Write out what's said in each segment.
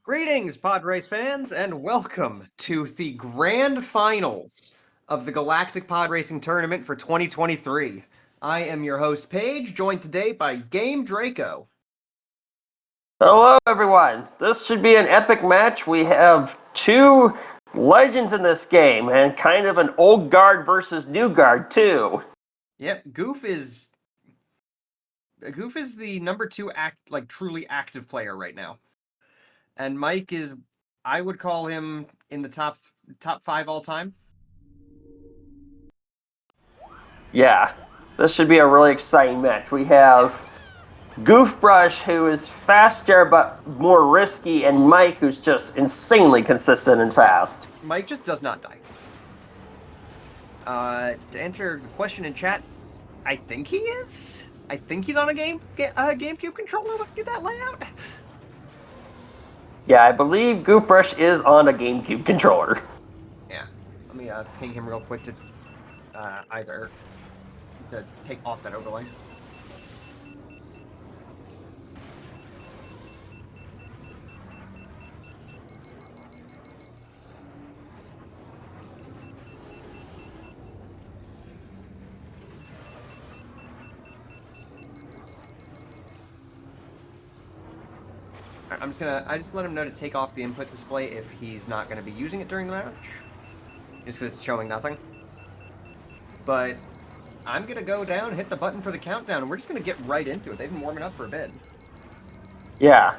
Greetings, pod race fans, and welcome to the grand finals of the Galactic Pod Racing Tournament for 2023. I am your host, Paige, joined today by Game Draco. Hello, everyone. This should be an epic match. We have two legends in this game, and kind of an old guard versus new guard, too. Yep, Goof is the number two truly active player right now. And Mike is, I would call him in the top five all time. Yeah, this should be a really exciting match. We have Goofbrush, who is faster but more risky, and Mike, who's just insanely consistent and fast. Mike just does not die. To answer the question in chat, I think he is. I think he's on a GameCube controller. Look at that layout. Yeah, I believe Goofbrush is on a GameCube controller. Yeah. Let me ping him real quick to either to take off that overlay. I just let him know to take off the input display if he's not going to be using it during the match. Just because it's showing nothing. But I'm going to go down, hit the button for the countdown, and we're just going to get right into it. They've been warming up for a bit. Yeah.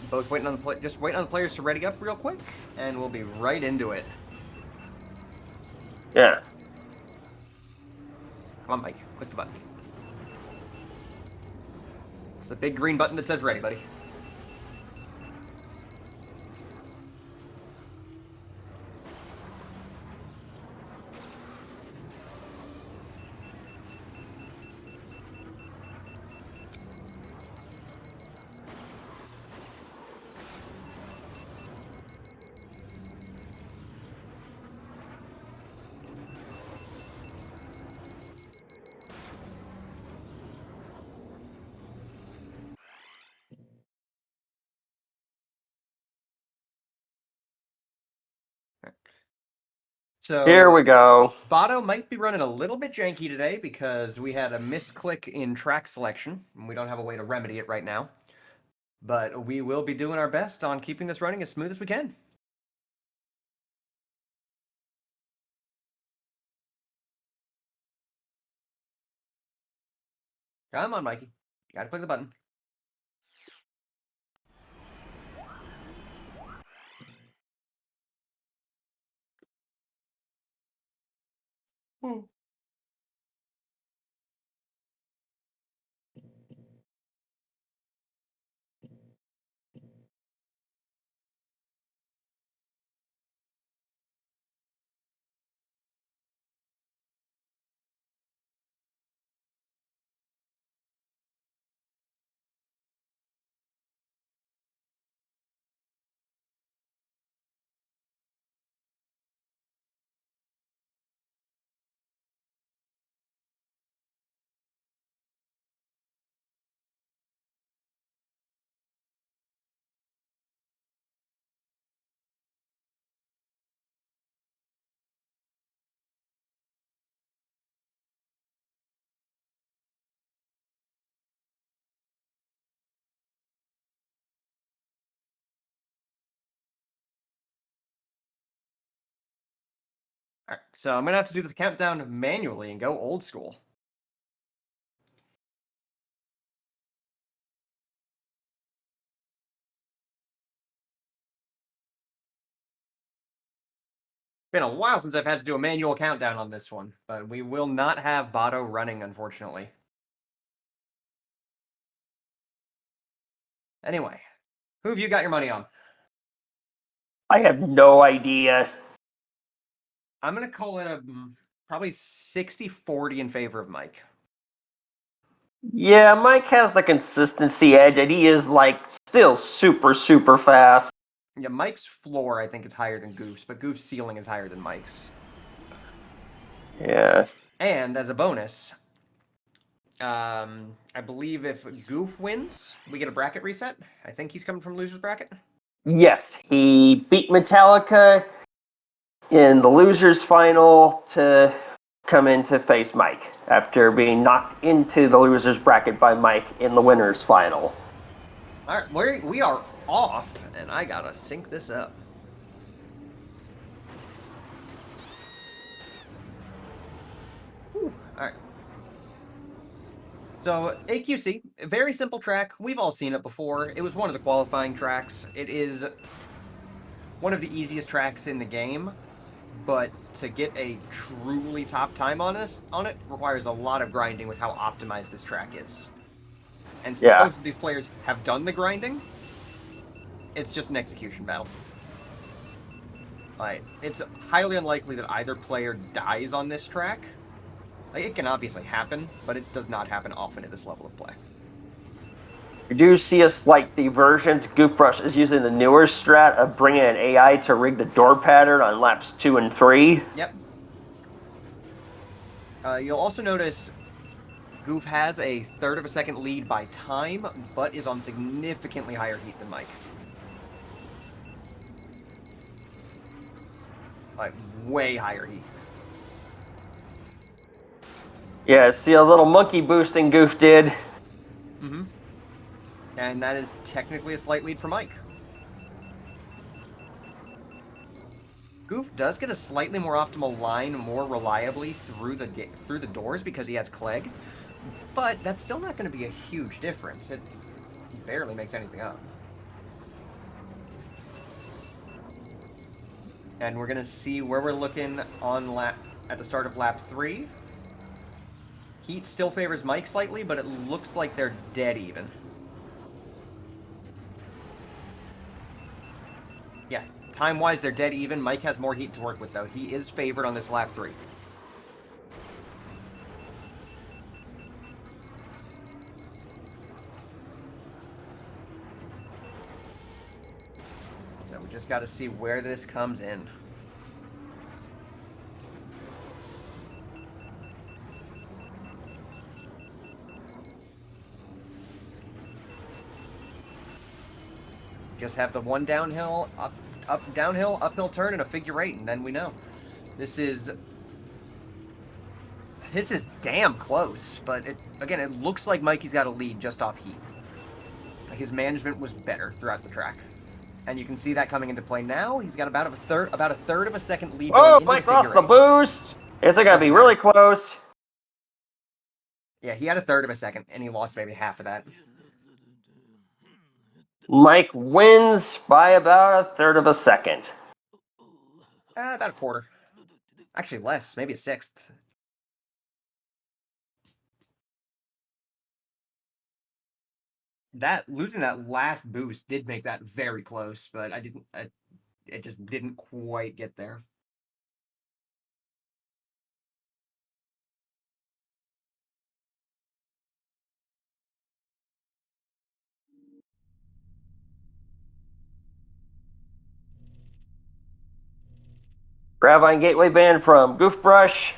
Both waiting on just waiting on the players to ready up real quick, and we'll be right into it. Yeah. Come on, Mike. Click the button. It's the big green button that says ready, buddy. So Here we go. Botto might be running a little bit janky today because we had a misclick in track selection, and we don't have a way to remedy it right now. But we will be doing our best on keeping this running as smooth as we can. Come on, Mikey. You gotta click the button. All right, so I'm gonna have to do the countdown manually and go old school. Been a while since I've had to do a manual countdown on this one, but we will not have Botto running, unfortunately. Anyway, who have you got your money on? I have no idea. I'm gonna call it a probably 60-40 in favor of Mike. Yeah, Mike has the consistency edge, and he is like still super, super fast. Yeah, Mike's floor, I think, is higher than Goof's, but Goof's ceiling is higher than Mike's. Yeah. And as a bonus, I believe if Goof wins, we get a bracket reset. I think he's coming from loser's bracket. Yes, he beat Metallica in the losers final to come in to face Mike after being knocked into the losers bracket by Mike in the winners final. All right, we are off, and I gotta sync this up. Whew, all right. So AQC, very simple track. We've all seen it before. It was one of the qualifying tracks. It is one of the easiest tracks in the game, but to get a truly top time on it requires a lot of grinding with how optimized this track is. And since Yeah. both of these players have done the grinding, it's just an execution battle. Like, it's highly unlikely that either player dies on this track. Like, it can obviously happen, but it does not happen often at this level of play. You do see a slight divergence. Goofbrush is using the newer strat of bringing an AI to rig the door pattern on laps 2 and 3. Yep. You'll also notice Goof has a third of a second lead by time, but is on significantly higher heat than Mike. Like, way higher heat. Yeah, see a little monkey boosting Goof did. Mm-hmm. And that is technically a slight lead for Mike. Goof does get a slightly more optimal line more reliably through the doors because he has Clegg, but that's still not going to be a huge difference. It barely makes anything up. And we're going to see where we're looking on at the start of lap 3. Heat still favors Mike slightly, but it looks like they're dead even. Yeah, time-wise, they're dead even. Mike has more heat to work with, though. He is favored on this lap 3. So we just got to see where this comes in. Just have the one downhill, downhill, uphill turn, and a figure 8, and then we know. This is damn close, but again, it looks like Mikey's got a lead just off heat. His management was better throughout the track, and you can see that coming into play now. He's got about a third of a second lead going Oh, into Mike the lost figure the 8. boost. It's gonna be really close. Yeah, he had a third of a second, and he lost maybe half of that. Mike wins by about a third of a second. About a quarter. Actually, less. Maybe a sixth. Losing that last boost did make that very close, but it just didn't quite get there. Gravine Gateway ban from Goofbrush.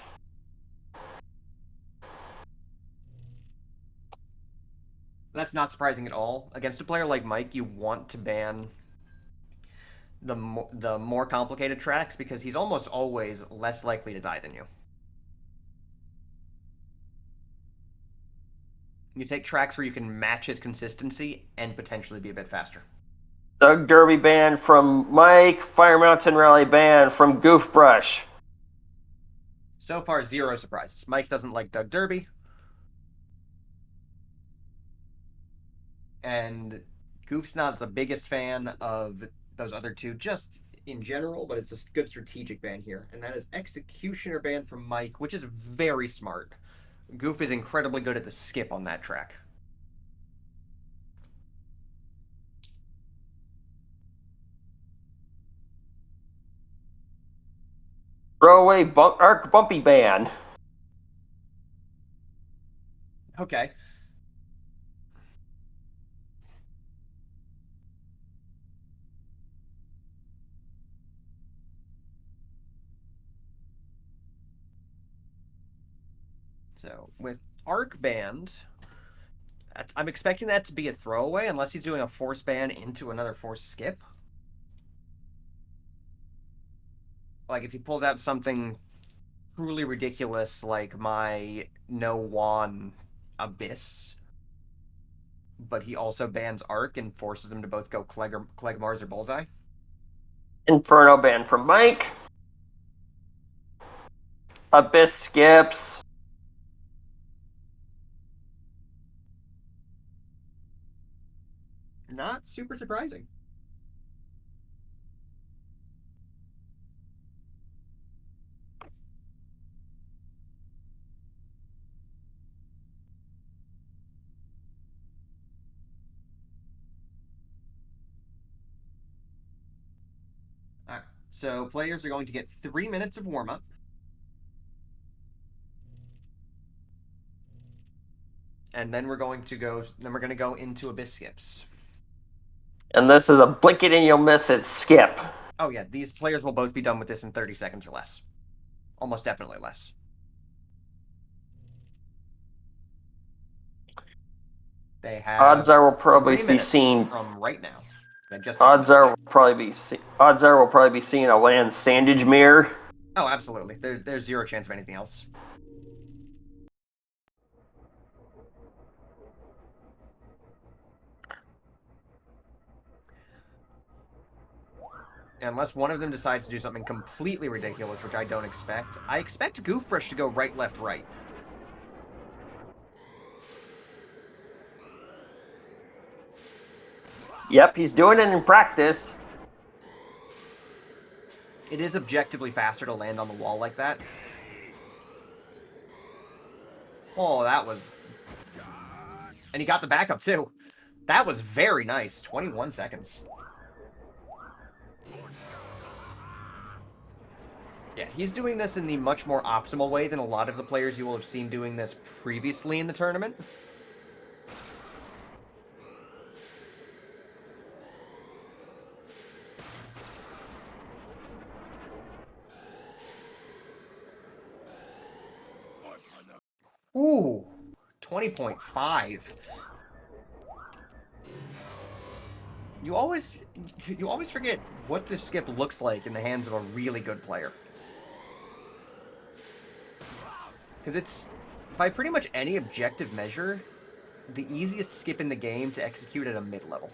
That's not surprising at all. Against a player like Mike, you want to ban the more complicated tracks because he's almost always less likely to die than you. You take tracks where you can match his consistency and potentially be a bit faster. Doug Derby ban from Mike. Fire Mountain Rally ban from Goofbrush. So far, zero surprises. Mike doesn't like Doug Derby. And Goof's not the biggest fan of those other two, just in general, but it's a good strategic ban here. And that is Executioner ban from Mike, which is very smart. Goof is incredibly good at the skip on that track. Throwaway Arc Bumpy ban. Okay. So with Arc Band, I'm expecting that to be a throwaway unless he's doing a force ban into another force skip. Like if he pulls out something truly ridiculous like my No Juan Abyss, but he also bans Arc and forces them to both go Clegg Mars or Bullseye. Inferno ban from Mike. Abyss skips. Not super surprising. All right. So players are going to get 3 minutes of warm-up. And then we're going to go into Abyss skips. And this is a blink it and you'll miss it skip. Oh yeah, these players will both be done with this in 30 seconds or less. Almost definitely less. They have Odds are we'll probably 3 be minutes seeing from right now. Odds are we'll probably be seeing a land sandage mirror. Oh, absolutely. There's zero chance of anything else. Unless one of them decides to do something completely ridiculous, which I don't expect. I expect Goofbrush to go right, left, right. Yep, he's doing it in practice. It is objectively faster to land on the wall like that. Oh, that was... And he got the backup, too. That was very nice. 21 seconds. Yeah, he's doing this in the much more optimal way than a lot of the players you will have seen doing this previously in the tournament. Ooh, 20.5. You always forget what this skip looks like in the hands of a really good player. Because it's, by pretty much any objective measure, the easiest skip in the game to execute at a mid-level.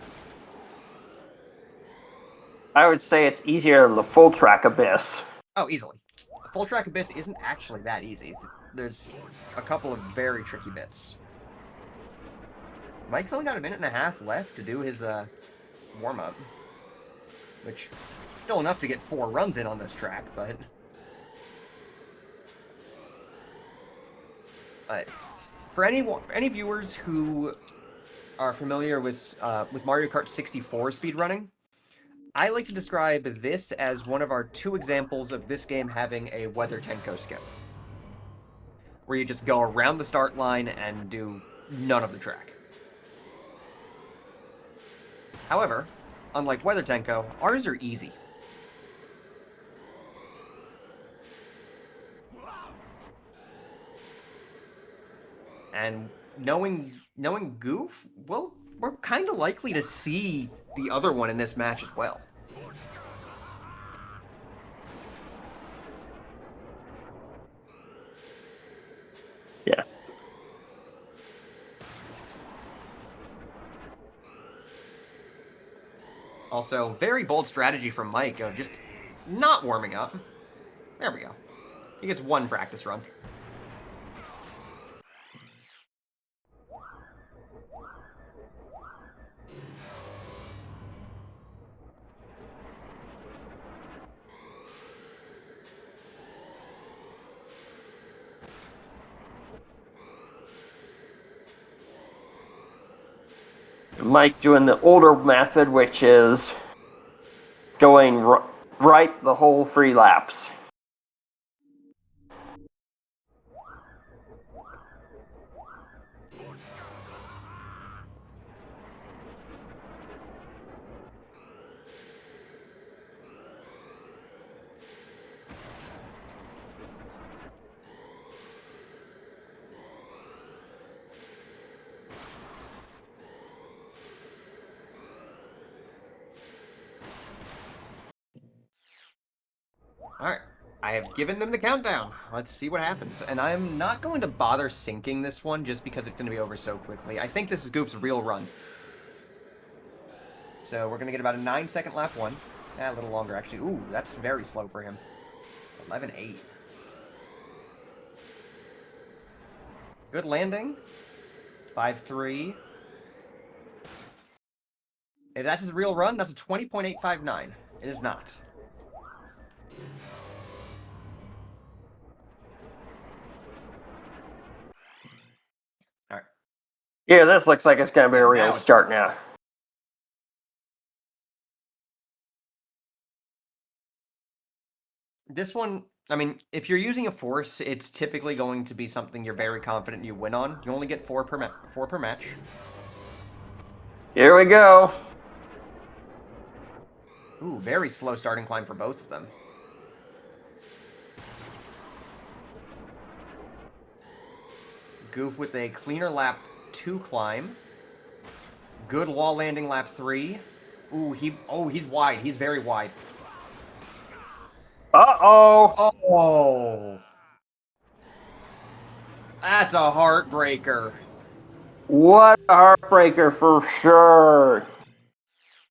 I would say it's easier than the full track Abyss. Oh, easily. The full track Abyss isn't actually that easy. There's a couple of very tricky bits. Mike's only got a minute and a half left to do his warm-up. Which, still enough to get 4 runs in on this track, but... for any viewers who are familiar with Mario Kart 64 speedrunning, I like to describe this as one of our 2 examples of this game having a Weather Tenko skip. Where you just go around the start line and do none of the track. However, unlike Weather Tenko, ours are easy. And knowing Goof, well, we're kind of likely to see the other one in this match as well. Yeah. Also, very bold strategy from Mike of just not warming up. There we go. He gets 1 practice run. Mike doing the older method, which is going right the whole 3 laps. Alright. I have given them the countdown. Let's see what happens. And I'm not going to bother syncing this one just because it's going to be over so quickly. I think this is Goof's real run. So we're going to get about a 9-second lap 1. A little longer, actually. Ooh, that's very slow for him. 11.8. Good landing. 5.3. If that's his real run, that's a 20.859. It is not. Alright. Yeah, this looks like it's going to be a real now start now. This one, I mean, if you're using a force, it's typically going to be something you're very confident you win on. You only get 4 per match. Here we go. Ooh, very slow starting climb for both of them. Goof with a cleaner lap 2 climb. Good wall landing lap 3. Ooh, he's wide. He's very wide. Uh-oh. Oh. That's a heartbreaker. What a heartbreaker for sure.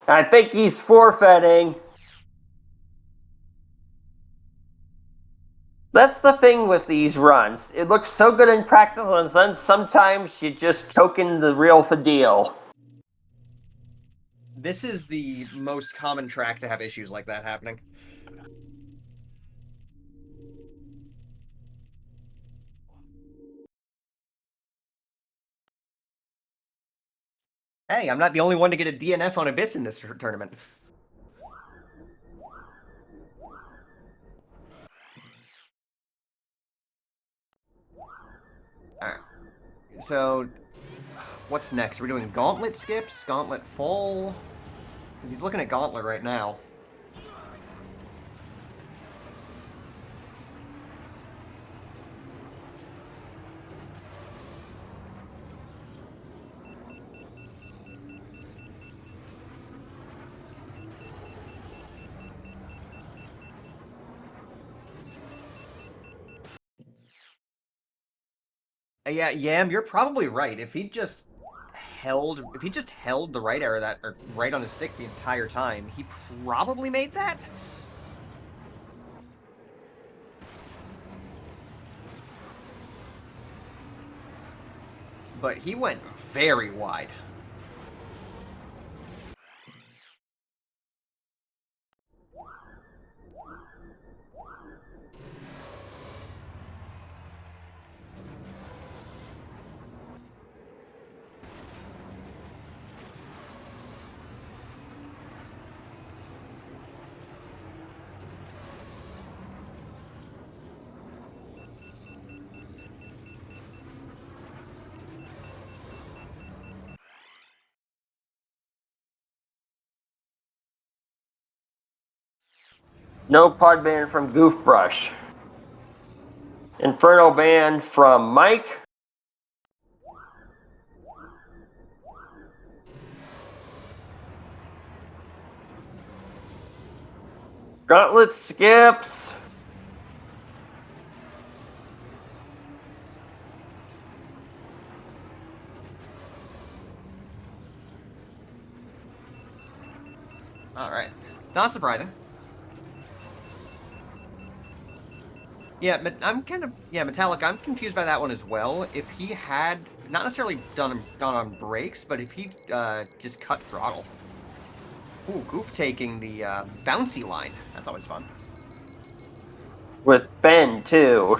I think he's forfeiting. That's the thing with these runs. It looks so good in practice, and then sometimes you just choke in the real deal. This is the most common track to have issues like that happening. Hey, I'm not the only one to get a DNF on Abyss in this tournament. Alright. So, what's next? We're doing Gauntlet skips? Gauntlet full? Because he's looking at Gauntlet right now. Yeah, Yam, you're probably right. If he just held the right arrow or right on his stick the entire time, he probably made that. But he went very wide. No pod ban from Goofbrush. Inferno ban from Mike. Gauntlet skips. Alright. Not surprising. Yeah, Metallic, I'm confused by that one as well. If he had, not necessarily gone on brakes, but if he just cut throttle. Ooh, Goof taking the bouncy line. That's always fun. With Ben, too.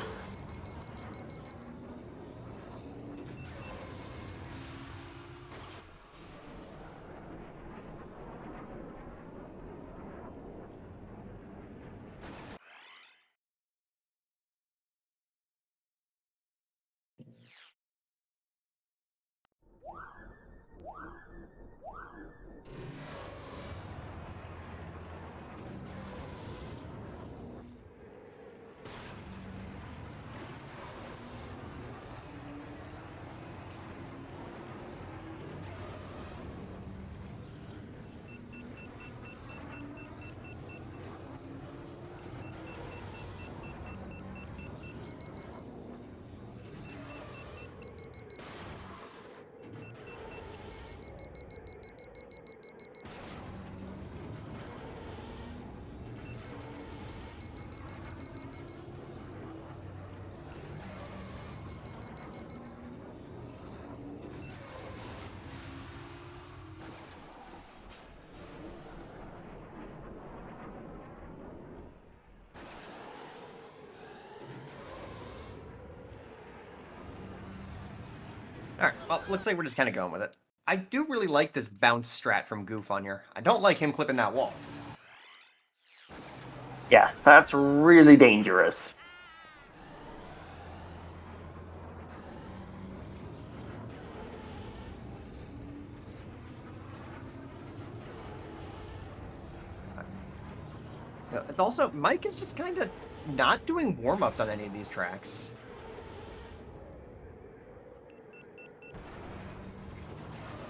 Alright, well, looks like we're just kind of going with it. I do really like this bounce strat from Goof on here. I don't like him clipping that wall. Yeah, that's really dangerous. It's also, Mike is just kind of not doing warm-ups on any of these tracks.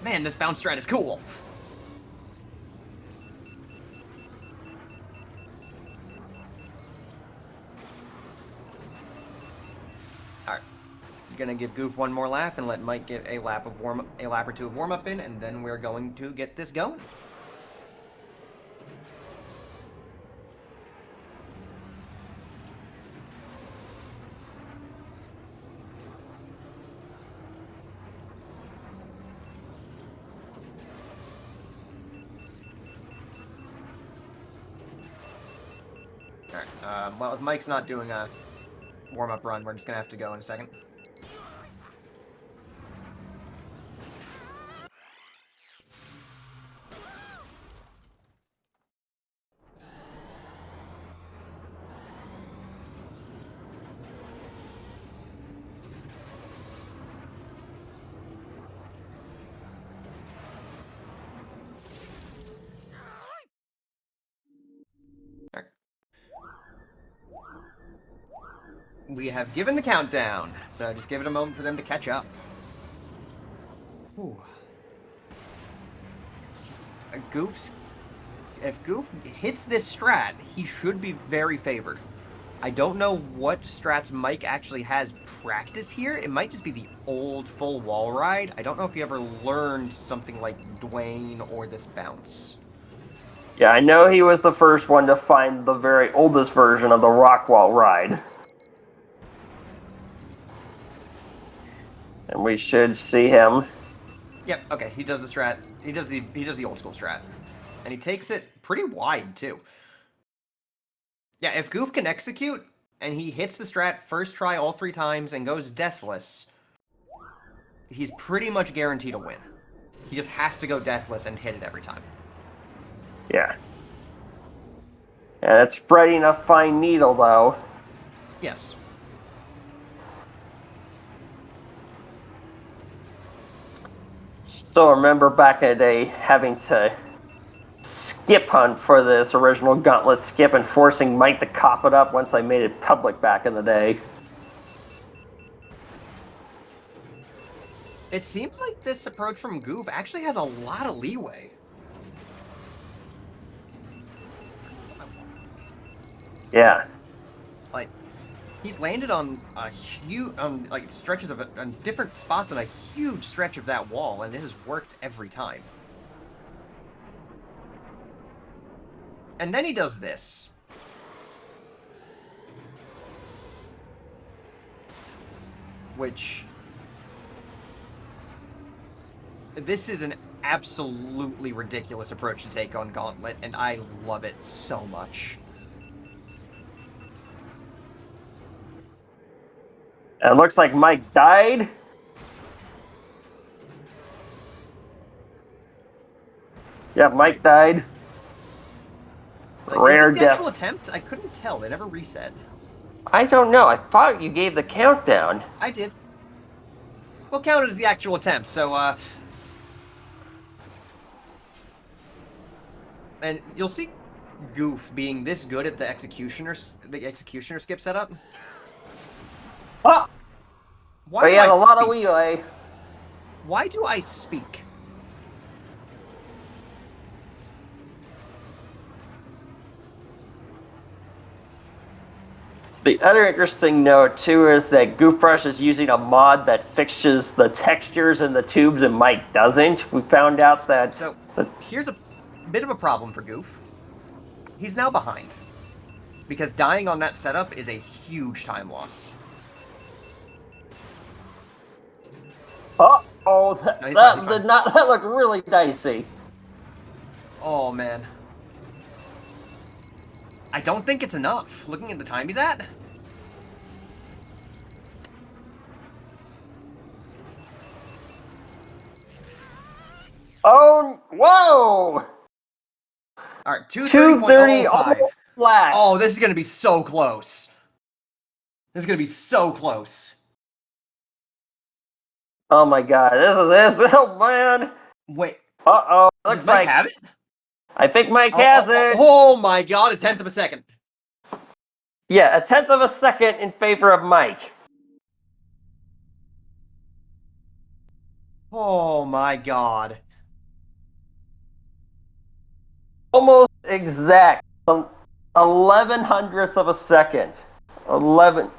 Man, this bounce strat is cool. Alright. Gonna give Goof one more lap and let Mike get a lap or two of warm-up in, and then we're going to get this going. Alright, well, if Mike's not doing a warm-up run, we're just gonna have to go in a second. We have given the countdown, so just give it a moment for them to catch up. Ooh. It's just, if Goof hits this strat, he should be very favored. I don't know what strats Mike actually has practice here. It might just be the old full wall ride. I don't know if he ever learned something like Dwayne or this bounce. Yeah, I know he was the first one to find the very oldest version of the rock wall ride. And we should see him. Yep, okay, he does the strat. He does the old school strat. And he takes it pretty wide too. Yeah, if Goof can execute and he hits the strat first try all 3 times and goes deathless, he's pretty much guaranteed a win. He just has to go deathless and hit it every time. Yeah. And it's spreading a fine needle, though. Yes. Still remember back in the day having to skip hunt for this original gauntlet skip and forcing Mike to cop it up once I made it public back in the day. It seems like this approach from Goof actually has a lot of leeway. Yeah. Like, he's landed on a huge, like stretches of on different spots on a huge stretch of that wall, and it has worked every time. And then he does this. Which... This is an absolutely ridiculous approach to take on Gauntlet, and I love it so much. And it looks like Mike died. Yeah, Mike died. Like, Rare is this the death. actual attempt? I couldn't tell. They never reset. I don't know. I thought you gave the countdown. I did. We'll count it as the actual attempt, so, and you'll see Goof being this good at the executioner skip setup. Oh! Why But do he had I a lot of speak? leeway. Why do I speak? The other interesting note, too, is that goofbrush is using a mod that fixes the textures in the tubes and Mike doesn't. We found out that... So, here's a bit of a problem for Goof. He's now behind. Because dying on that setup is a huge time loss. Uh-oh, No, that looked really dicey. Oh, man. I don't think it's enough, looking at the time he's at. Oh, whoa! All right, 230, 231.05. almost flat. Oh, this is going to be so close. This is going to be so close. Oh my god, this is, oh man. Wait. Uh-oh, Does looks Mike like, have it? I think Mike has it. Oh my god, a tenth of a second. Yeah, a tenth of a second in favor of Mike. Oh my god. Almost exact. 11 hundredths of a second. 11.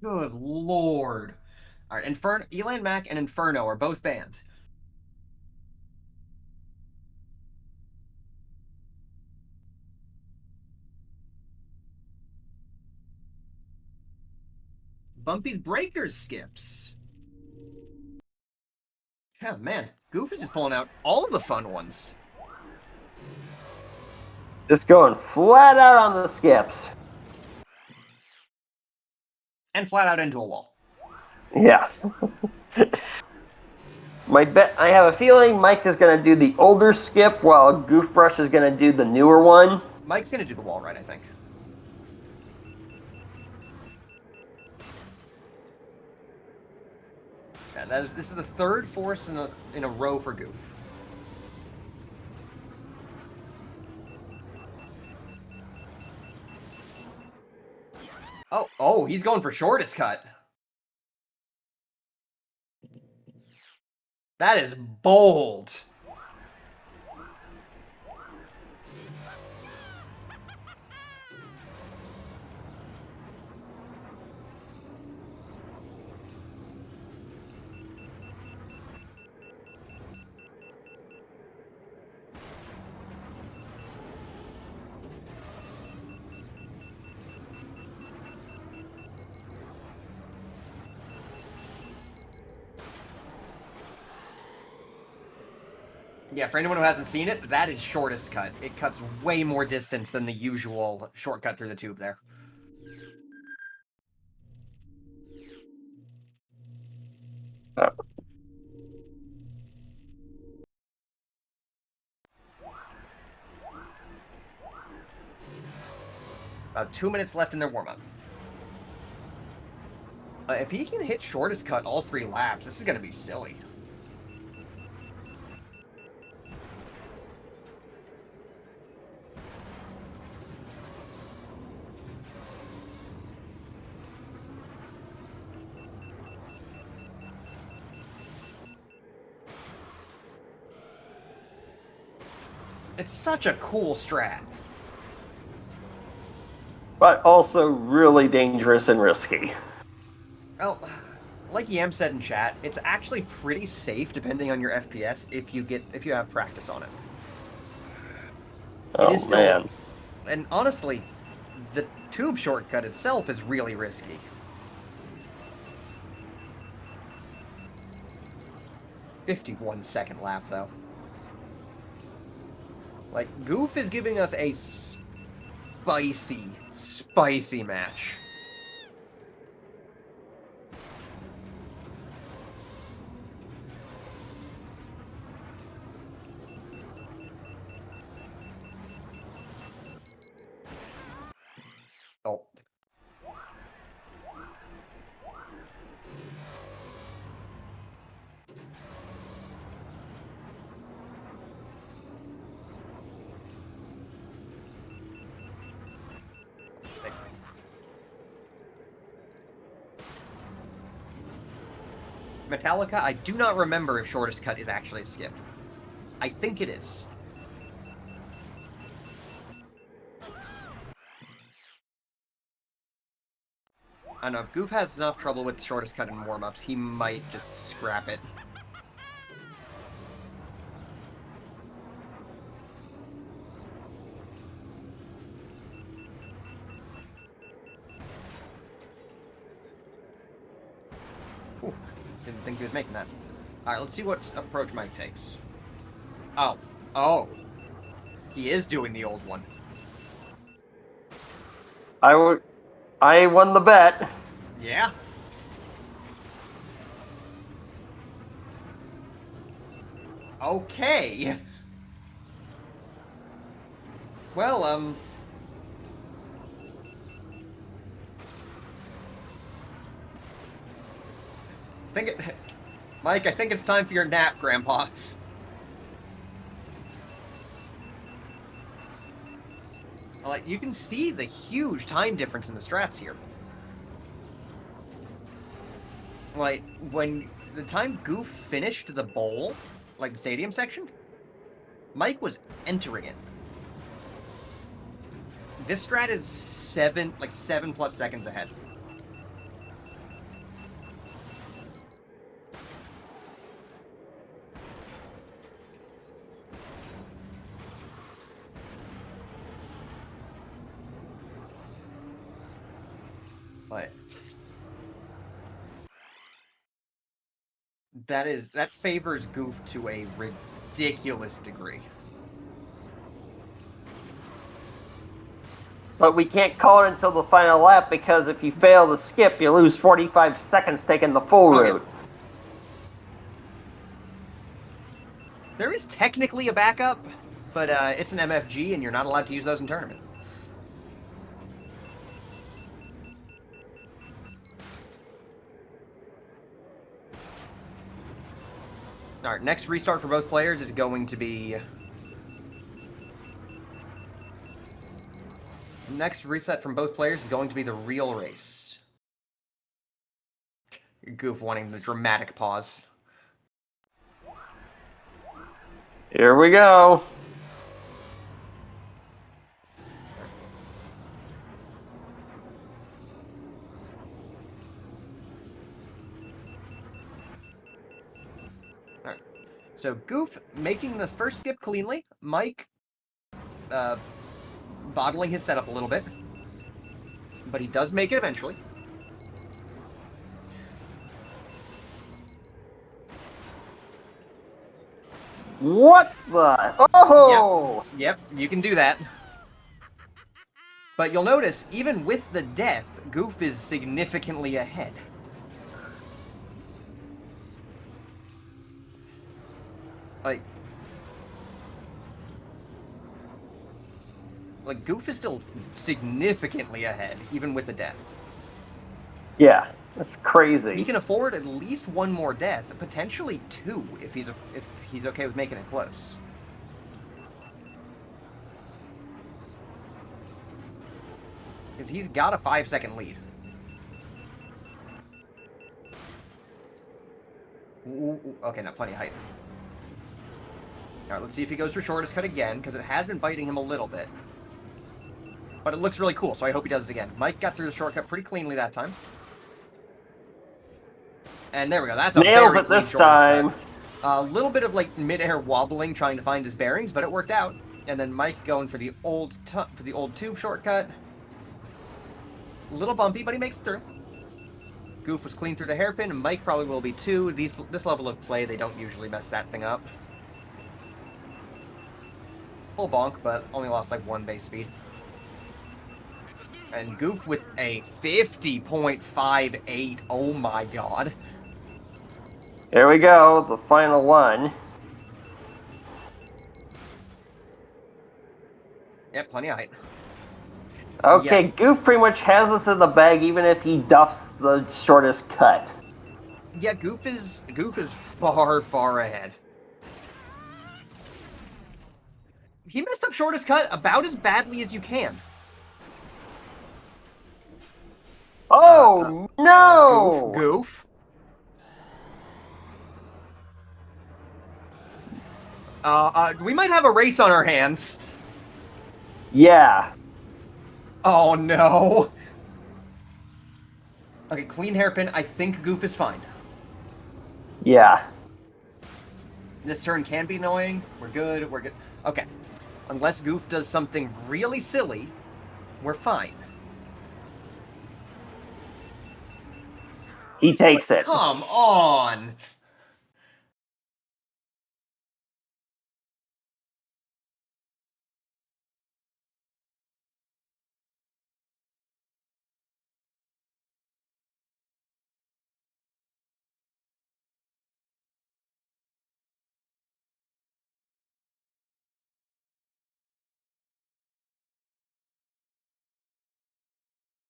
Good lord. All right, Elan Mac and Inferno are both banned. Bumpy's Breakers skips. Yeah, man. Goof is just pulling out all of the fun ones. Just going flat out on the skips. And flat out into a wall. Yeah. I have a feeling Mike is going to do the older skip while Goofbrush is going to do the newer one. Mike's going to do the wall right, I think. Yeah, this is the third force in a row for Goof. Oh, he's going for shortest cut. That is bold. Yeah, for anyone who hasn't seen it, that is shortest cut. It cuts way more distance than the usual shortcut through the tube there. About 2 minutes left in their warm-up. If he can hit shortest cut all 3 laps, this is going to be silly. It's such a cool strat. But also really dangerous and risky. Well, like Yam said in chat, it's actually pretty safe depending on your FPS if you have practice on it. Oh, It is still, man. and honestly, the tube shortcut itself is really risky. "51-second lap, though. Like, Goof is giving us a spicy match. Oh. Metallica, I do not remember if shortest cut is actually a skip. I think it is. I don't know, if Goof has enough trouble with the shortest cut in warm-ups, he might just scrap it. Whew, didn't think he was making that. Alright, let's see what approach Mike takes. Oh. He is doing the old one. I won the bet. Yeah? Okay. Well, Mike, I think it's time for your nap, Grandpa. Like, you can see the huge time difference in the strats here. Like, when the time Goof finished the bowl, like the stadium section, Mike was entering it. This strat is 7+ seconds ahead. But that favors Goof to a ridiculous degree. But we can't call it until the final lap because if you fail to skip, you lose 45 seconds taking the full route. There is technically a backup, but it's an MFG and you're not allowed to use those in tournament. Alright, next restart for both players is going to be... Next reset from both players is going to be the real race. Goof wanting the dramatic pause. Here we go. Alright. So Goof making the first skip cleanly. Mike bottling his setup a little bit. But he does make it eventually. What the? Oh! Yep, you can do that. But you'll notice, even with the death, Goof is significantly ahead. Like, Goof is still significantly ahead, even with the death. Yeah, that's crazy. He can afford at least one more death, potentially two, if he's okay with making it close. Because he's got a 5-second lead. Ooh, okay, not plenty of height. Alright, let's see if he goes for shortest cut again, because it has been biting him a little bit. But it looks really cool, so I hope he does it again. Mike got through the shortcut pretty cleanly that time. And there we go. That's a Nails very it clean this shortest time. cut. A little bit of like mid-air wobbling trying to find his bearings, but it worked out. And then Mike going for the old tube shortcut. A little bumpy, but he makes it through. Goof was clean through the hairpin, and Mike probably will be too. This level of play, they don't usually mess that thing up. Full bonk, but only lost like 1 base speed. And Goof with a 50.58. Oh my god. Here we go, the final one. Yep, plenty of height. Okay, Yeah. Goof pretty much has this in the bag even if he duffs the shortest cut. Yeah, Goof is far, far ahead. He messed up shortest cut about as badly as you can. Oh, no! Goof. We might have a race on our hands. Yeah. Oh, no. Okay, clean hairpin. I think Goof is fine. Yeah. This turn can be annoying. We're good. We're good. Okay. Unless Goof does something really silly, we're fine. He takes it. Come on!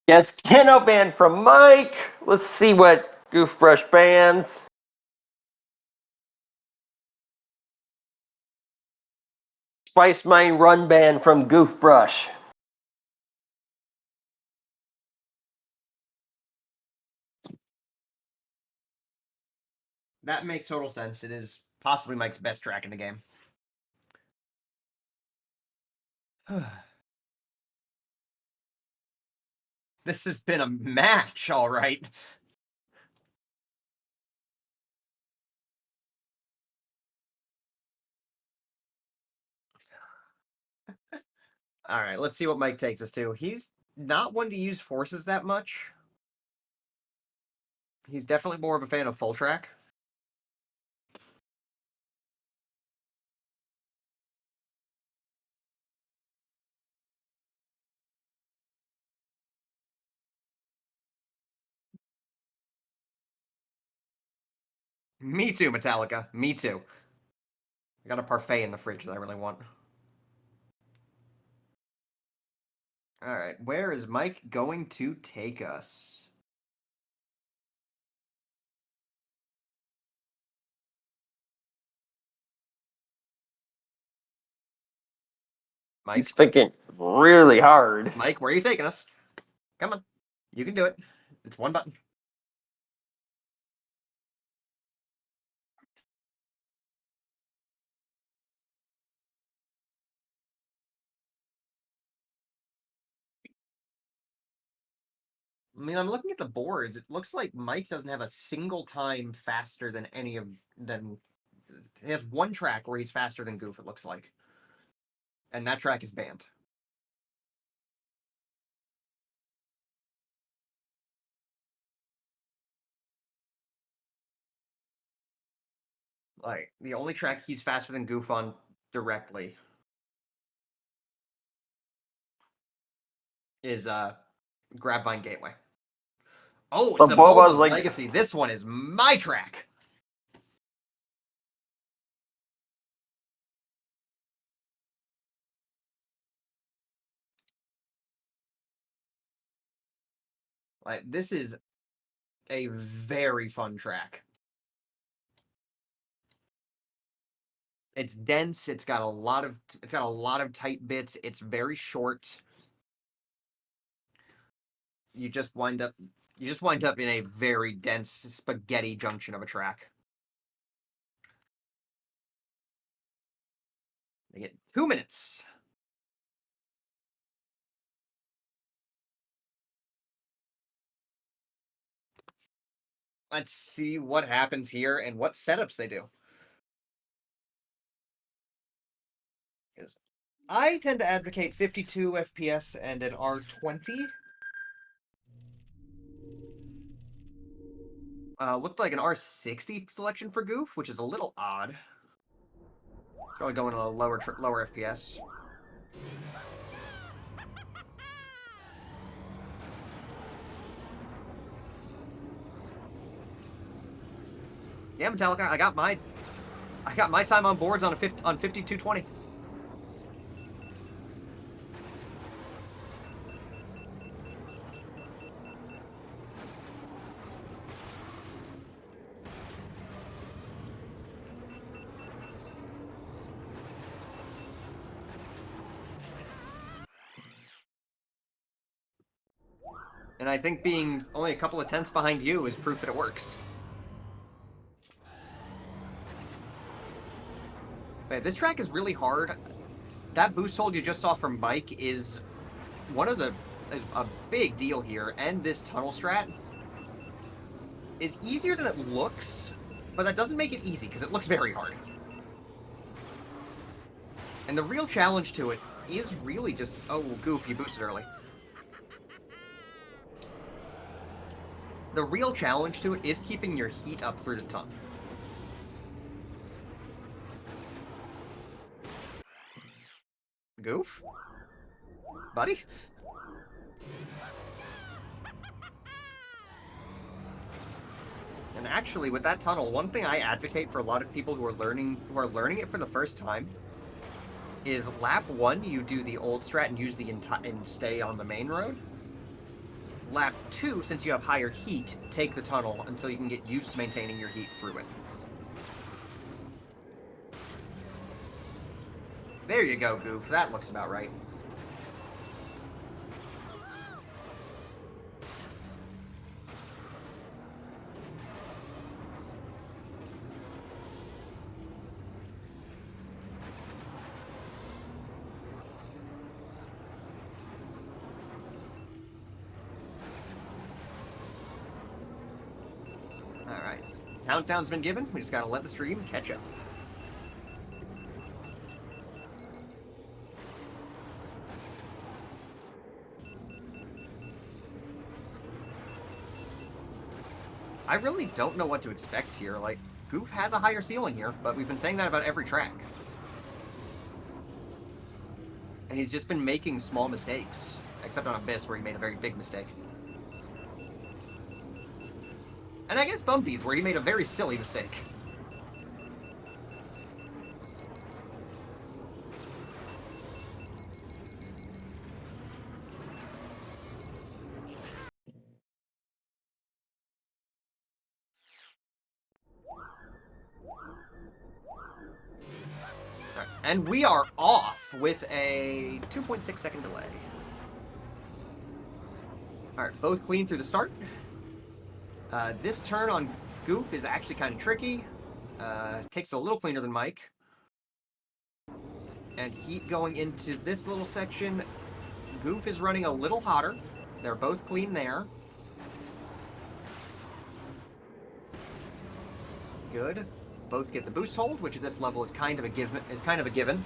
Yes, Keno ban from Mike. Let's see what Goofbrush bans. Spice Mine run ban from Goofbrush. That makes total sense. It is possibly Mike's best track in the game. This has been a match, all right. All right, let's see what Mike takes us to. He's not one to use forces that much. He's definitely more of a fan of full track. Me too, Metallica. Me too. I got a parfait in the fridge that I really want. All right, where is Mike going to take us? Mike? He's thinking really hard. Mike, where are you taking us? Come on. You can do it. It's one button. I mean, I'm looking at the boards. It looks like Mike doesn't have a single time faster than any of than. He has one track where he's faster than Goof. It looks like, and that track is banned. Like the only track he's faster than Goof on directly is Grabvine Gateway. Oh, But Saboba's Boba's Legacy. This one is my track. Like this is a very fun track. It's dense. It's got a lot of tight bits. It's very short. You just wind up in a very dense spaghetti junction of a track. They get 2 minutes. Let's see what happens here and what setups they do. I tend to advocate 52 FPS and an R20. Looked like an R60 selection for Goof, which is a little odd. Probably going to a lower FPS. Yeah, Metallica, I got my time on boards on 5220. And I think being only a couple of tenths behind you is proof that it works. But this track is really hard. That boost hold you just saw from Mike is a big deal here, and this tunnel strat is easier than it looks, but that doesn't make it easy because it looks very hard. And the real challenge to it is really just, oh, Goof, you boosted early. The real challenge to it is keeping your heat up through the tunnel. Goof? Buddy? And actually, with that tunnel, one thing I advocate for a lot of people who are learning it for the first time is lap 1, you do the old strat and use and stay on the main road. lap 2, since you have higher heat, take the tunnel until you can get used to maintaining your heat through it. There you go, Goof. That looks about right. Alright. Countdown's been given. We just gotta let the stream catch up. I really don't know what to expect here. Like, Goof has a higher ceiling here, but we've been saying that about every track. And he's just been making small mistakes. Except on Abyss, where he made a very big mistake. And I guess Bumpy's, where he made a very silly mistake. Right. And we are off with a 2.6 second delay. Alright, both clean through the start. This turn on Goof is actually kind of tricky. Takes it a little cleaner than Mike. And heat going into this little section. Goof is running a little hotter. They're both clean there. Good. Both get the boost hold, which at this level is kind of a given.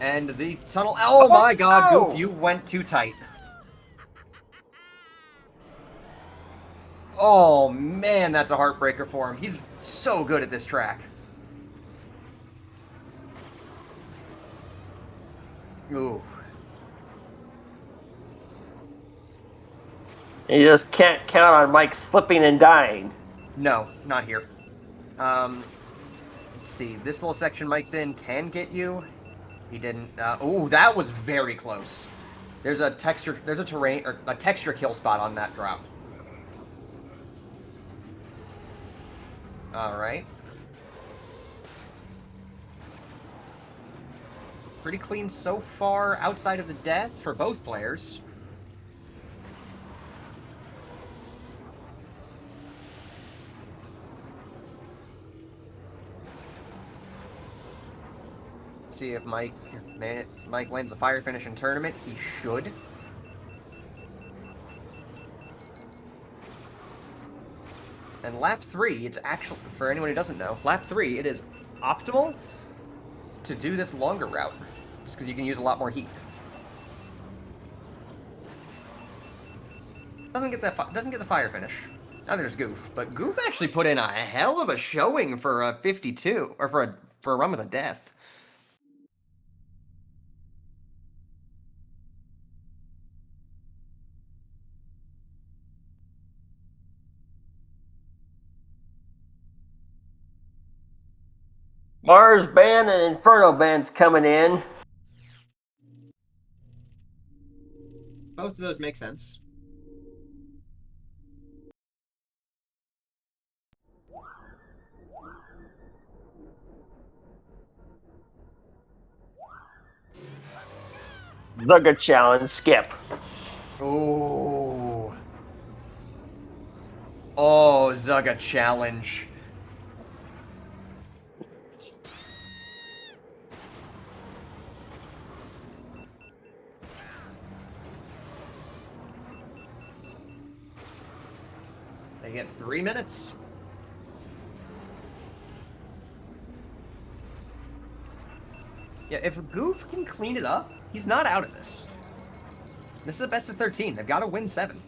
And the tunnel. Oh my God, no! Goof, you went too tight. Oh man, that's a heartbreaker for him. He's so good at this track. Ooh. You just can't count on Mike slipping and dying. No, not here. Let's see. This little section Mike's in can get you. He didn't. Oh, that was very close. There's a texture kill spot on that drop. All right. Pretty clean so far outside of the death for both players. See if Mike lands the fire finish in tournament. He should. And lap 3, it's actually, for anyone who doesn't know, lap 3, it is optimal to do this longer route, just because you can use a lot more heat. Doesn't get the fire finish. Now there's Goof, but Goof actually put in a hell of a showing for a 52, or for a run with a death. Mars Band and Inferno Band's coming in. Both of those make sense. Zugga challenge, skip. Oh. Oh, Zugga challenge. They get 3 minutes. Yeah, if Goof can clean it up, he's not out of this. This is a best of 13. They've got to win 7.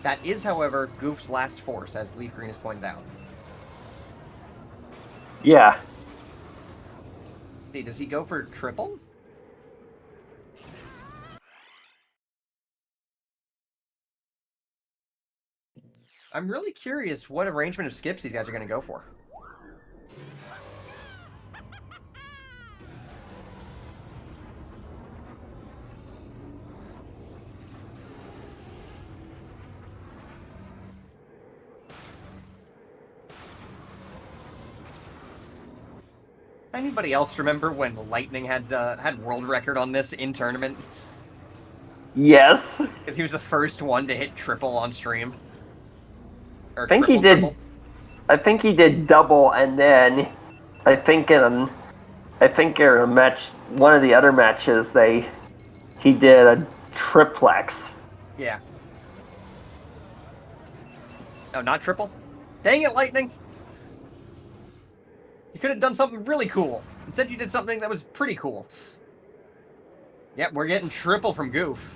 That is, however, Goof's last force, as Leaf Green has pointed out. Yeah. See, does he go for triple? I'm really curious what arrangement of skips these guys are going to go for. Anybody else remember when Lightning had world record on this in tournament? Yes. Because he was the first one to hit triple on stream. Or I think he did. I think he did double, and then I think in a match, one of the other matches, he did a triplex. Yeah. Oh, not triple? Dang it, Lightning! You could have done something really cool. Instead, you did something that was pretty cool. Yep, we're getting triple from Goof.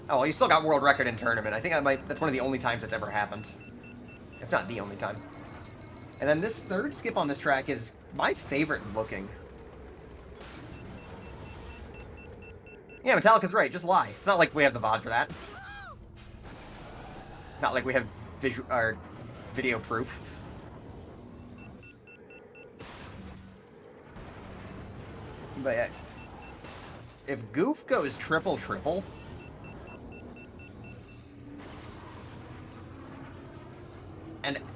Oh, well, you still got world record in tournament. I think that's one of the only times it's ever happened. If not the only time. And then this third skip on this track is my favorite looking. Yeah, Metallica's right. Just lie. It's not like we have the VOD for that. Not like we have video proof. But yeah, if Goof goes triple,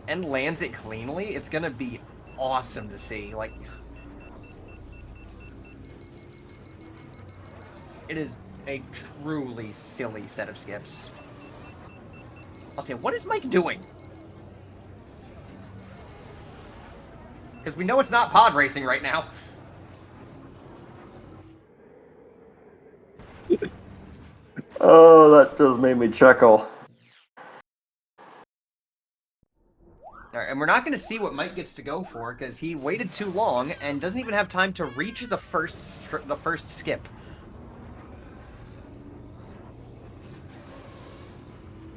and lands it cleanly, it's gonna be awesome to see. Like, it is a truly silly set of skips. I'll say, what is Mike doing? Because we know it's not pod racing right now. Oh, that just made me chuckle. Alright, and we're not going to see what Mike gets to go for, because he waited too long and doesn't even have time to reach the first skip.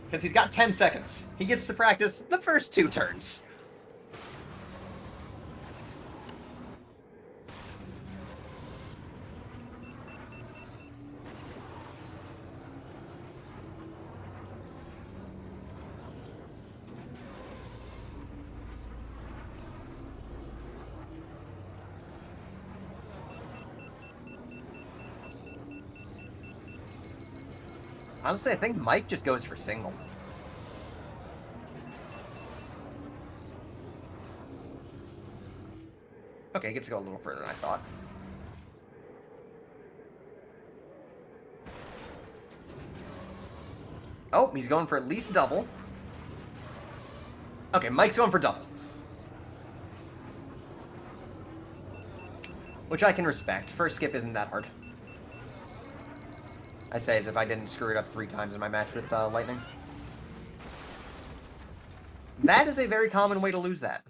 Because he's got 10 seconds. He gets to practice the first 2 turns. Honestly, I think Mike just goes for single. Okay, he gets to go a little further than I thought. Oh, he's going for at least double. Okay, Mike's going for double. Which I can respect. First skip isn't that hard. I say as if I didn't screw it up 3 times in my match with Lightning. That is a very common way to lose that.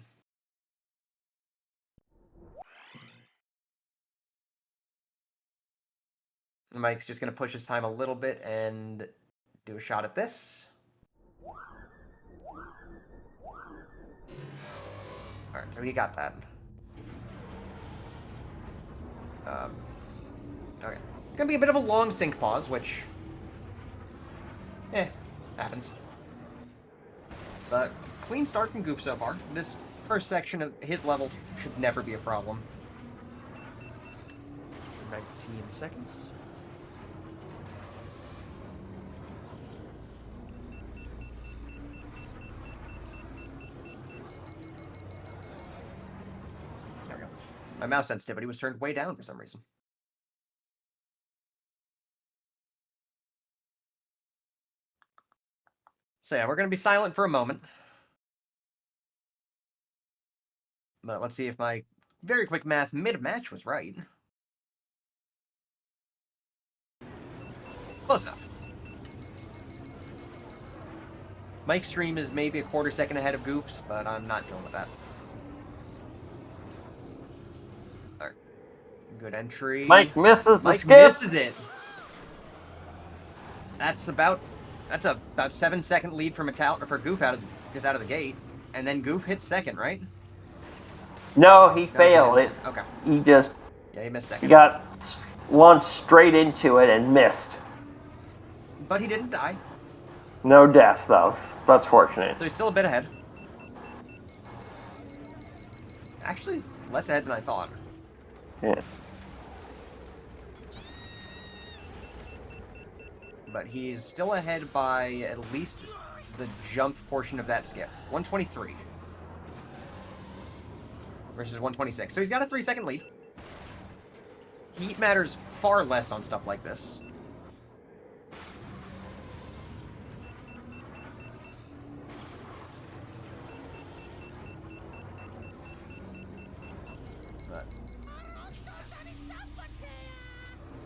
Mike's just going to push his time a little bit and do a shot at this. Alright, so he got that. Okay. Gonna be a bit of a long sync pause, which... happens. But clean start from Goof so far. This first section of his level should never be a problem. 19 seconds. There we go. My mouse sensitivity was turned way down for some reason. So yeah, we're going to be silent for a moment. But let's see if my very quick math mid-match was right. Close enough. Mike's stream is maybe a quarter second ahead of Goof's, but I'm not dealing with that. Alright. Good entry. Mike misses the skip. Mike misses it. That's about 7-second lead for Goof out of the gate, and then Goof hits second, right? No, he failed it. Okay. He missed second. He got launched straight into it and missed. But he didn't die. No deaths, though. That's fortunate. So he's still a bit ahead. Actually, less ahead than I thought. Yeah. but he's still ahead by at least the jump portion of that skip. 123 versus 126. So he's got a 3-second lead. Heat matters far less on stuff like this.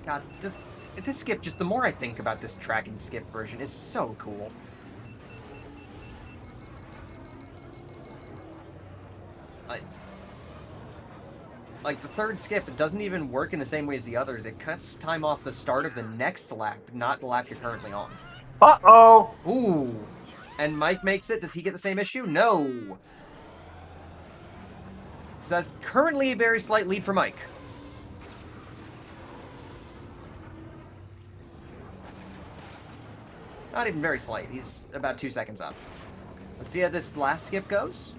God, this skip, just the more I think about this track and skip version, is so cool. Like, the third skip, it doesn't even work in the same way as the others. It cuts time off the start of the next lap, not the lap you're currently on. Uh-oh! Ooh. And Mike makes it. Does he get the same issue? No. So that's currently a very slight lead for Mike. Not even very slight. He's about 2 seconds up. Let's see how this last skip goes.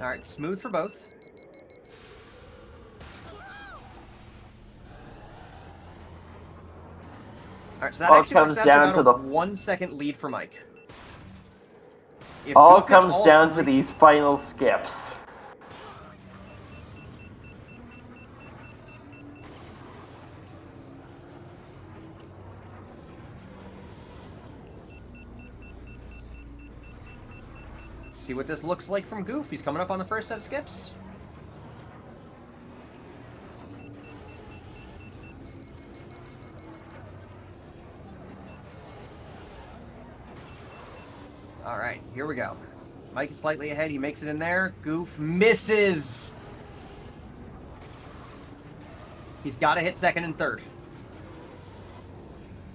Alright, smooth for both. Alright, so that All actually comes works out down to about to a 1 second lead for Mike. If all Goof gets comes all down to three- these final skips. Let's see what this looks like from Goof. He's coming up on the first set of skips. Alright, here we go. Mike is slightly ahead. He makes it in there. Goof misses! He's got to hit second and third.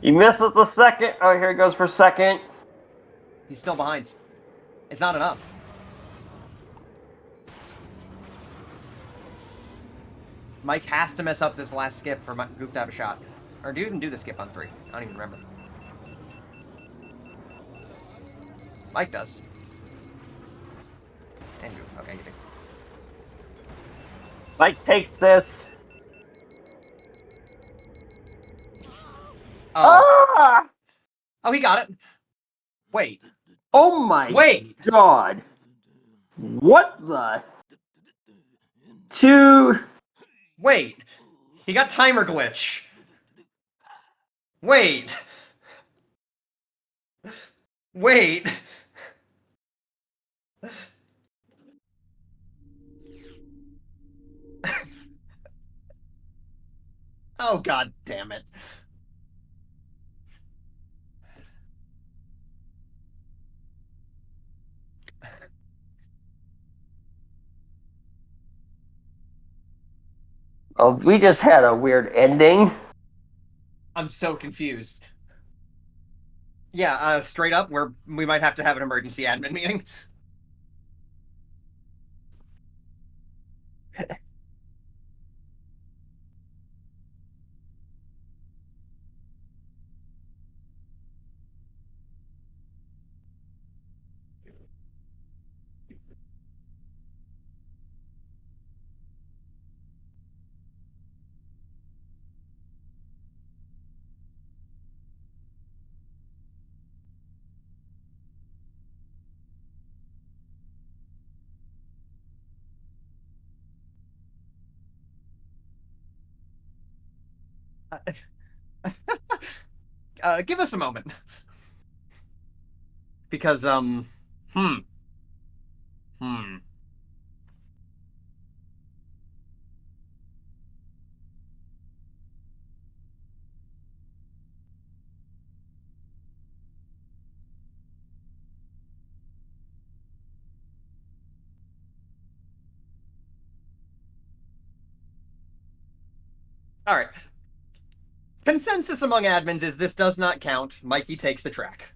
He misses the second. Oh, here he goes for second. He's still behind. It's not enough. Mike has to mess up this last skip for Goof to have a shot. Or do you even do the skip on 3? I don't even remember. Mike does. And Goof. Okay, you do. Mike takes this. Oh. Ah! Oh, he got it. Wait. Oh my Wait. God. What the? Two. Wait. He got timer glitch. Wait. Wait. Oh, God damn it. Oh, we just had a weird ending. I'm so confused. Yeah, straight up, we might have to have an emergency admin meeting. Give us a moment. Because, hmm. Alright. Consensus among admins is this does not count. Mikey takes the track.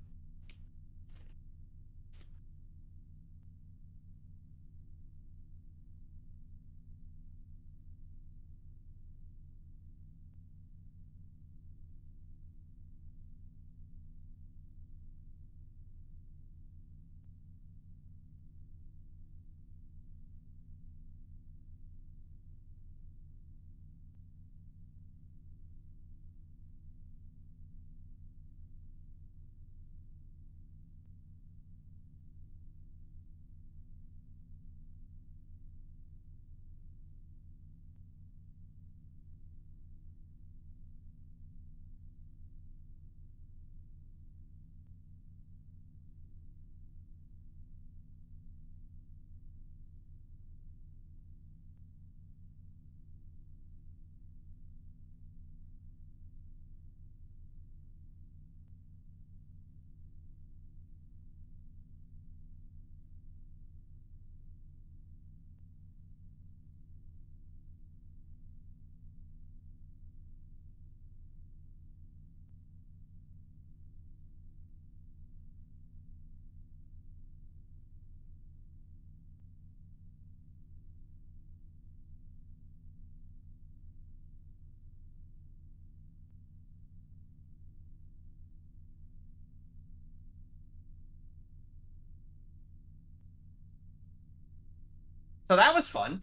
So that was fun.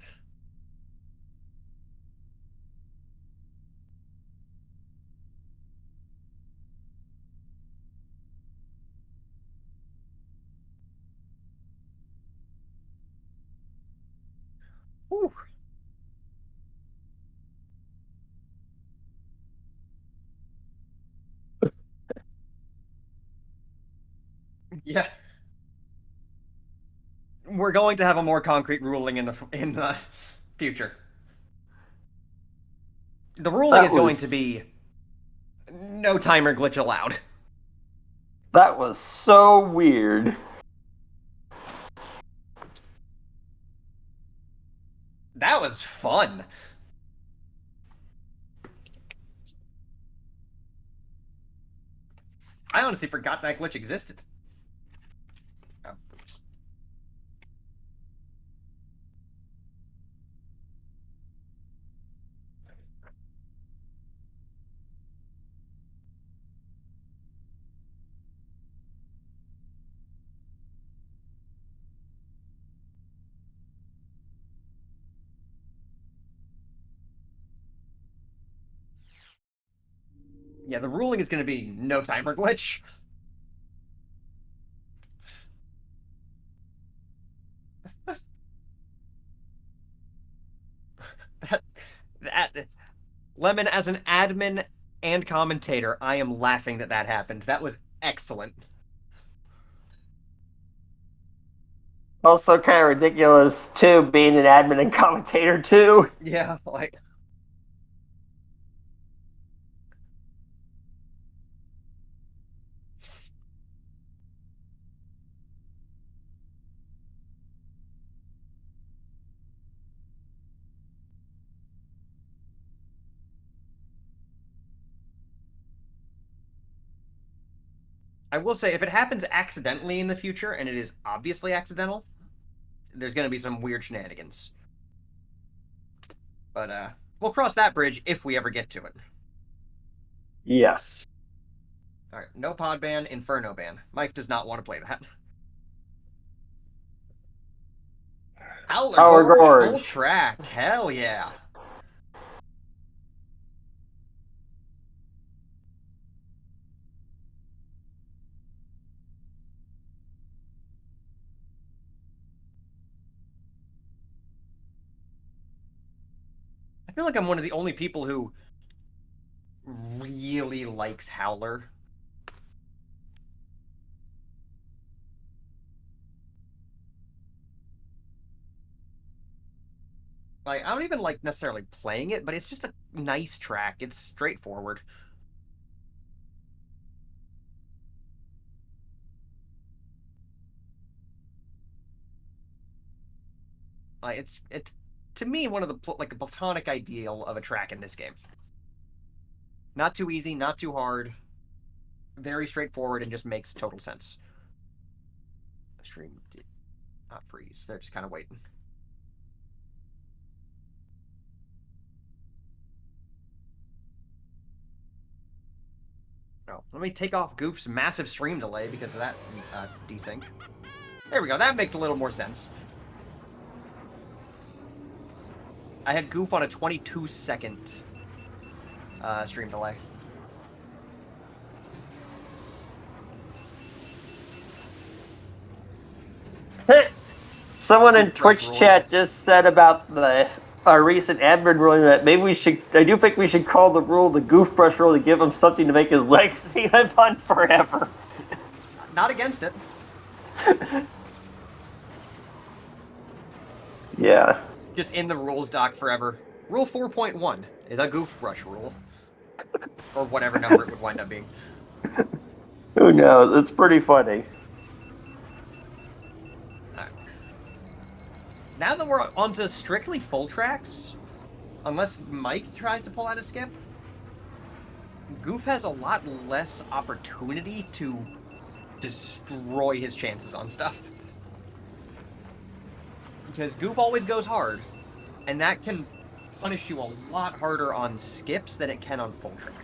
Whew. Yeah. We're going to have a more concrete ruling in the future. The ruling That is going to was be no timer glitch allowed. that was so weird. That was fun. I honestly forgot that glitch existed. Oh, oops. Yeah, the ruling is going to be no timer glitch. that, that Lemon, as an admin and commentator, I am laughing that that happened. That was excellent. Also kind of ridiculous too, being an admin and commentator too. Yeah, like I will say, if it happens accidentally in the future, and it is obviously accidental, there's going to be some weird shenanigans. But we'll cross that bridge if we ever get to it. Yes. All right, no pod ban, Inferno ban. Mike does not want to play that. Howler Howler Gorge, full Gorge. track. Hell yeah. I feel like I'm one of the only people who really likes Howler. Like, I don't even like necessarily playing it, but it's just a nice track. It's straightforward. Like, it's to me one of the like a platonic ideal of a track in this game. Not too easy, not too hard, very straightforward, and just makes total sense. The stream did not freeze. They're just kind of waiting. Oh, let me take off Goof's massive stream delay because of that desync. There we go. That makes a little more sense. I had Goof on a 22-second stream delay. Someone in Goof Brush Twitch ruling. chat just said about the recent admin ruling that maybe we should. I do think we should call the rule the goofbrush rule to give him something to make his legacy live on forever. Not against it. Yeah. Just in the rules doc forever. Rule 4.1, the goofbrush rule. Or whatever number it would wind up being. Who knows? It's pretty funny. Right. Now that we're onto strictly full tracks, unless Mike tries to pull out a skip, Goof has a lot less opportunity to destroy his chances on stuff. Because Goof always goes hard, and that can punish you a lot harder on skips than it can on full track.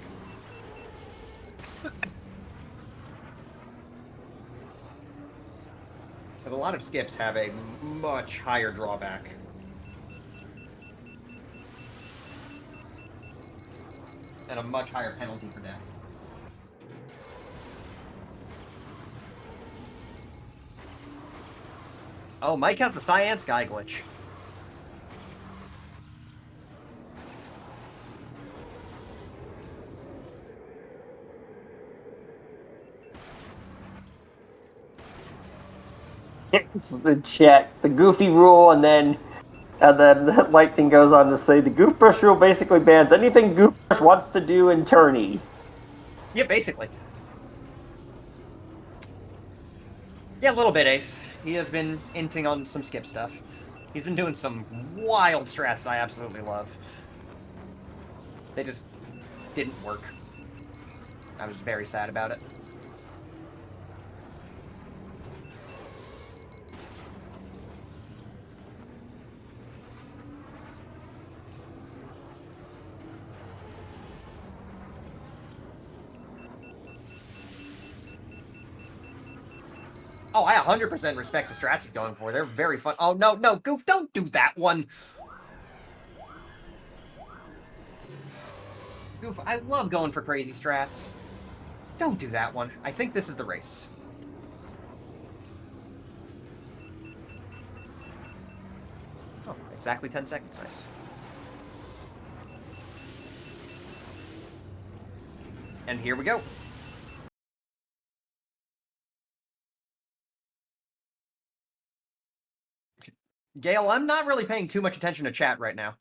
But a lot of skips have a much higher drawback and a much higher penalty for death. Oh, Mike has the Cyan Sky glitch. It's the chat, the goofy rule, and then Lightning goes on to say the goofbrush rule basically bans anything goofbrush wants to do in tourney. Yeah, basically. Yeah, a little bit, Ace. He has been inting on some skip stuff. He's been doing some wild strats that I absolutely love. They just didn't work. I was very sad about it. Oh, I 100% respect the strats he's going for. They're very fun. Oh, no, no, Goof, don't do that one. Goof, I love going for crazy strats. Don't do that one. I think this is the race. Oh, exactly 10 seconds. Nice. And here we go. Gale, I'm not really paying too much attention to chat right now.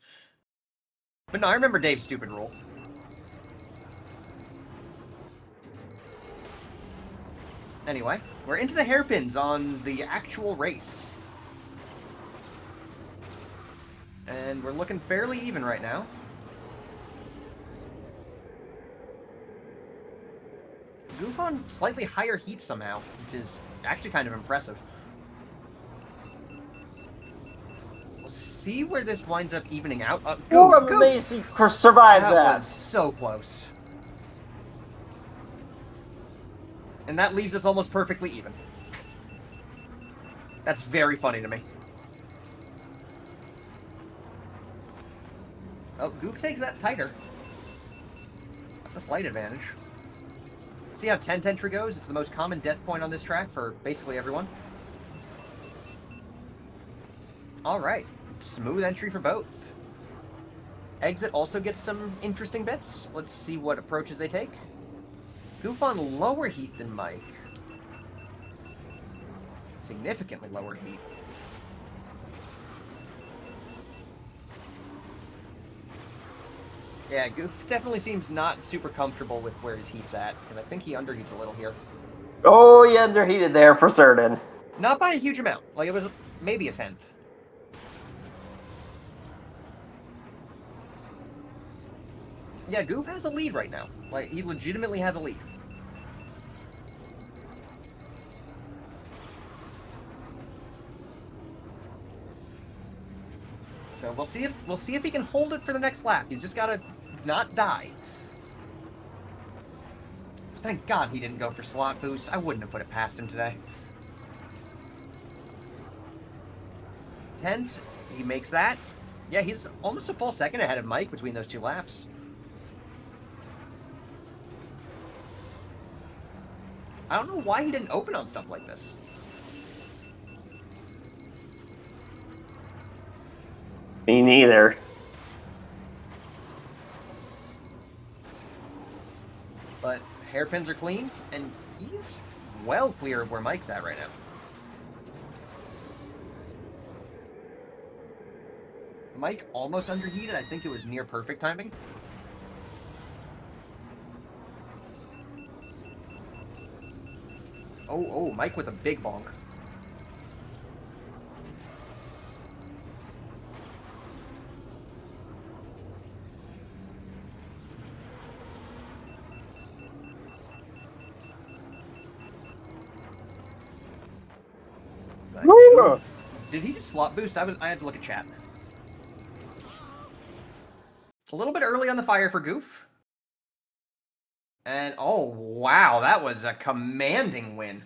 But no, I remember Dave's stupid rule. Anyway, we're into the hairpins on the actual race. And we're looking fairly even right now. Goof on slightly higher heat somehow, which is actually kind of impressive. We'll see where this winds up evening out. Oh, I'm amazed he survived that. That was so close. And that leaves us almost perfectly even. That's very funny to me. Oh, Goof takes that tighter. That's a slight advantage. See how 10th entry goes? It's the most common death point on this track for basically everyone. Alright. Smooth entry for both. Exit also gets some interesting bits. Let's see what approaches they take. Goof on lower heat than Mike. Significantly lower heat. Yeah, Goof definitely seems not super comfortable with where his heat's at, and I think he underheats a little here. Oh, he underheated there for certain. Not by a huge amount. Like, it was maybe a 10th. Yeah, Goof has a lead right now. Like, he legitimately has a lead. So we'll see if he can hold it for the next lap. He's just gotta not die. Thank God he didn't go for slot boost. I wouldn't have put it past him today. 10th, he makes that. Yeah, he's almost a full second ahead of Mike between those two laps. I don't know why he didn't open on stuff like this. Me neither. But hairpins are clean, and he's well clear of where Mike's at right now. Mike almost underheated. I think it was near perfect timing. Oh, Mike with a big bonk. Did he just slot boost? I had to look at chat. It's a little bit early on the fire for Goof. And, oh, wow, that was a commanding win.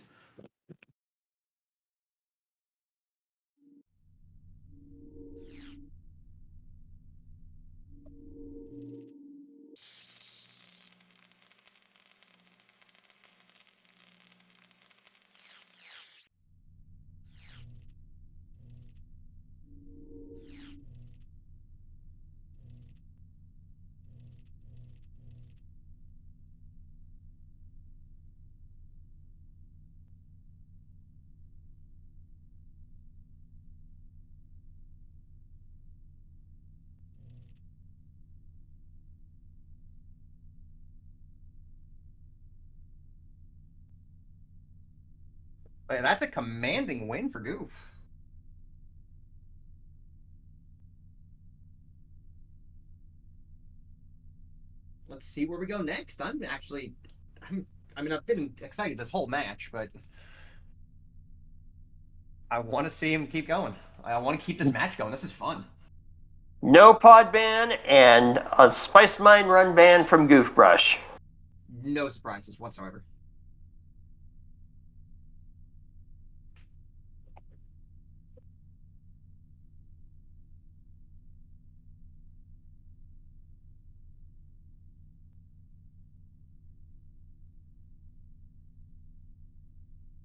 But that's a commanding win for Goof. Let's see where we go next. I mean, I've been excited this whole match, but I want to see him keep going. I want to keep this match going. This is fun. No pod ban and a Spice Mine run ban from Goofbrush. No surprises whatsoever.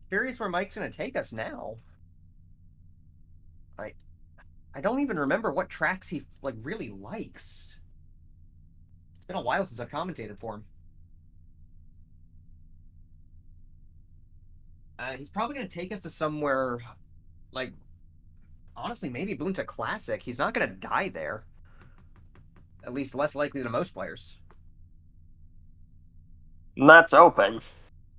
Curious where Mike's going to take us now. I don't even remember what tracks he really likes. It's been a while since I've commentated for him. He's probably going to take us to somewhere, honestly, maybe Boonta Classic. He's not going to die there. At least less likely than most players. And that's open.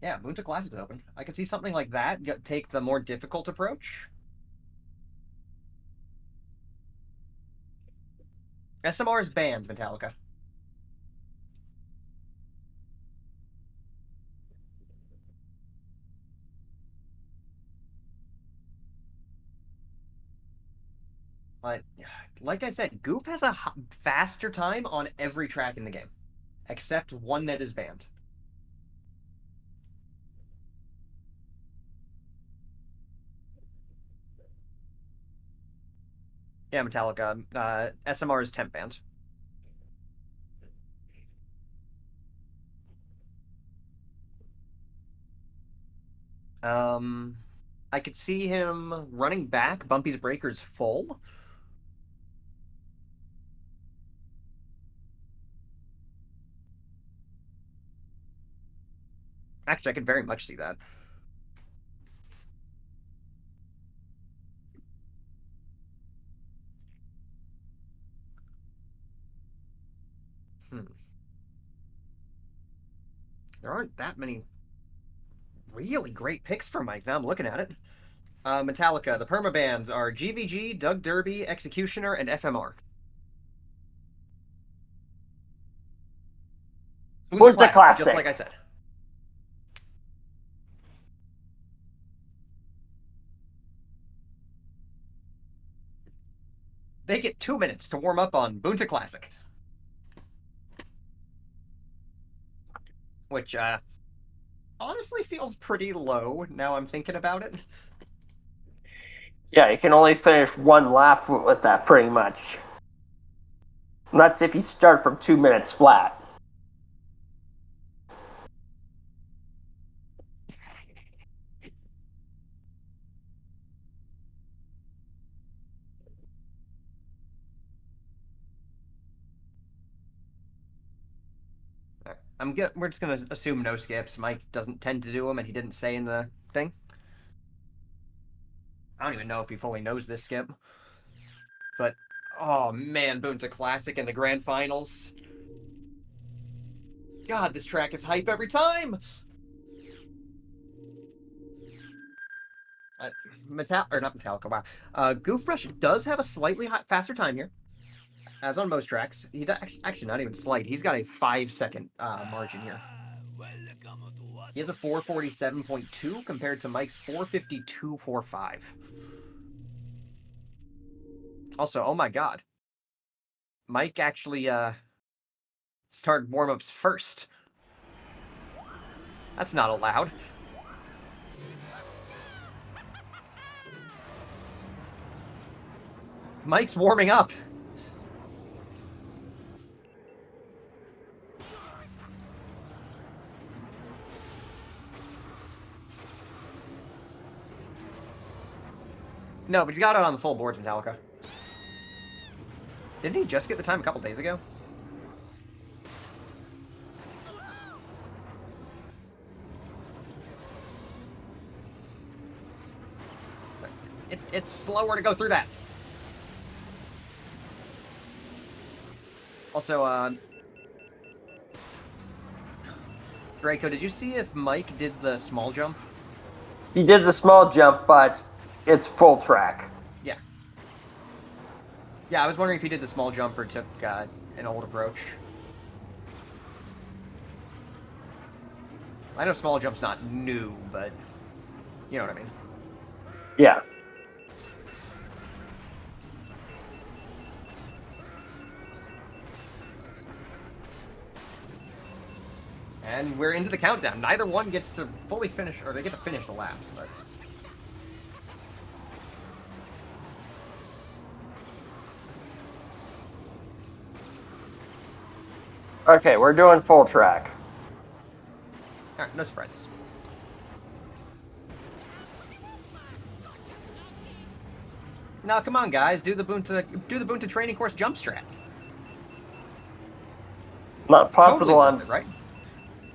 Yeah, Boonta Classic is open. I could see something like that take the more difficult approach. SMR is banned, Metallica. But, like I said, Goop has a faster time on every track in the game. Except one that is banned. Yeah, Metallica. SMR is temp banned. I could see him running back. Bumpy's breaker's full. Actually, I could very much see that. There aren't that many really great picks for Mike. Now I'm looking at it. Metallica. The permabands are GVG, Doug Derby, Executioner, and FMR. Boonta Classic. Just like I said. They get 2 minutes to warm up on Boonta Classic. Which, honestly feels pretty low now I'm thinking about it. Yeah, you can only finish one lap with that pretty much. And that's if you start from 2 minutes flat. We're just gonna assume no skips. Mike doesn't tend to do them, and he didn't say in the thing. I don't even know if he fully knows this skip. But, oh man, Boonta Classic in the grand finals. God, this track is hype every time! Not Metallica, wow. Goofbrush does have a slightly faster time here. As on most tracks. Actually, not even slight. He's got a 5-second margin here. He has a 447.2 compared to Mike's 452.45. Also, oh my god. Mike actually started warm-ups first. That's not allowed. Mike's warming up. No, but he's got it on the full boards, Metallica. Didn't he just get the time a couple days ago? It's slower to go through that. Also, Draco, did you see if Mike did the small jump? He did the small jump, but it's full track. Yeah. Yeah, I was wondering if he did the small jump or took an old approach. I know small jump's not new, but you know what I mean. Yeah. And we're into the countdown. Neither one gets to fully finish, or they get to finish the laps, but... Okay, we're doing full track. Alright, no surprises. Now, come on, guys, do the Bunta training course jump strat. Not It's possible totally on... worth it, right?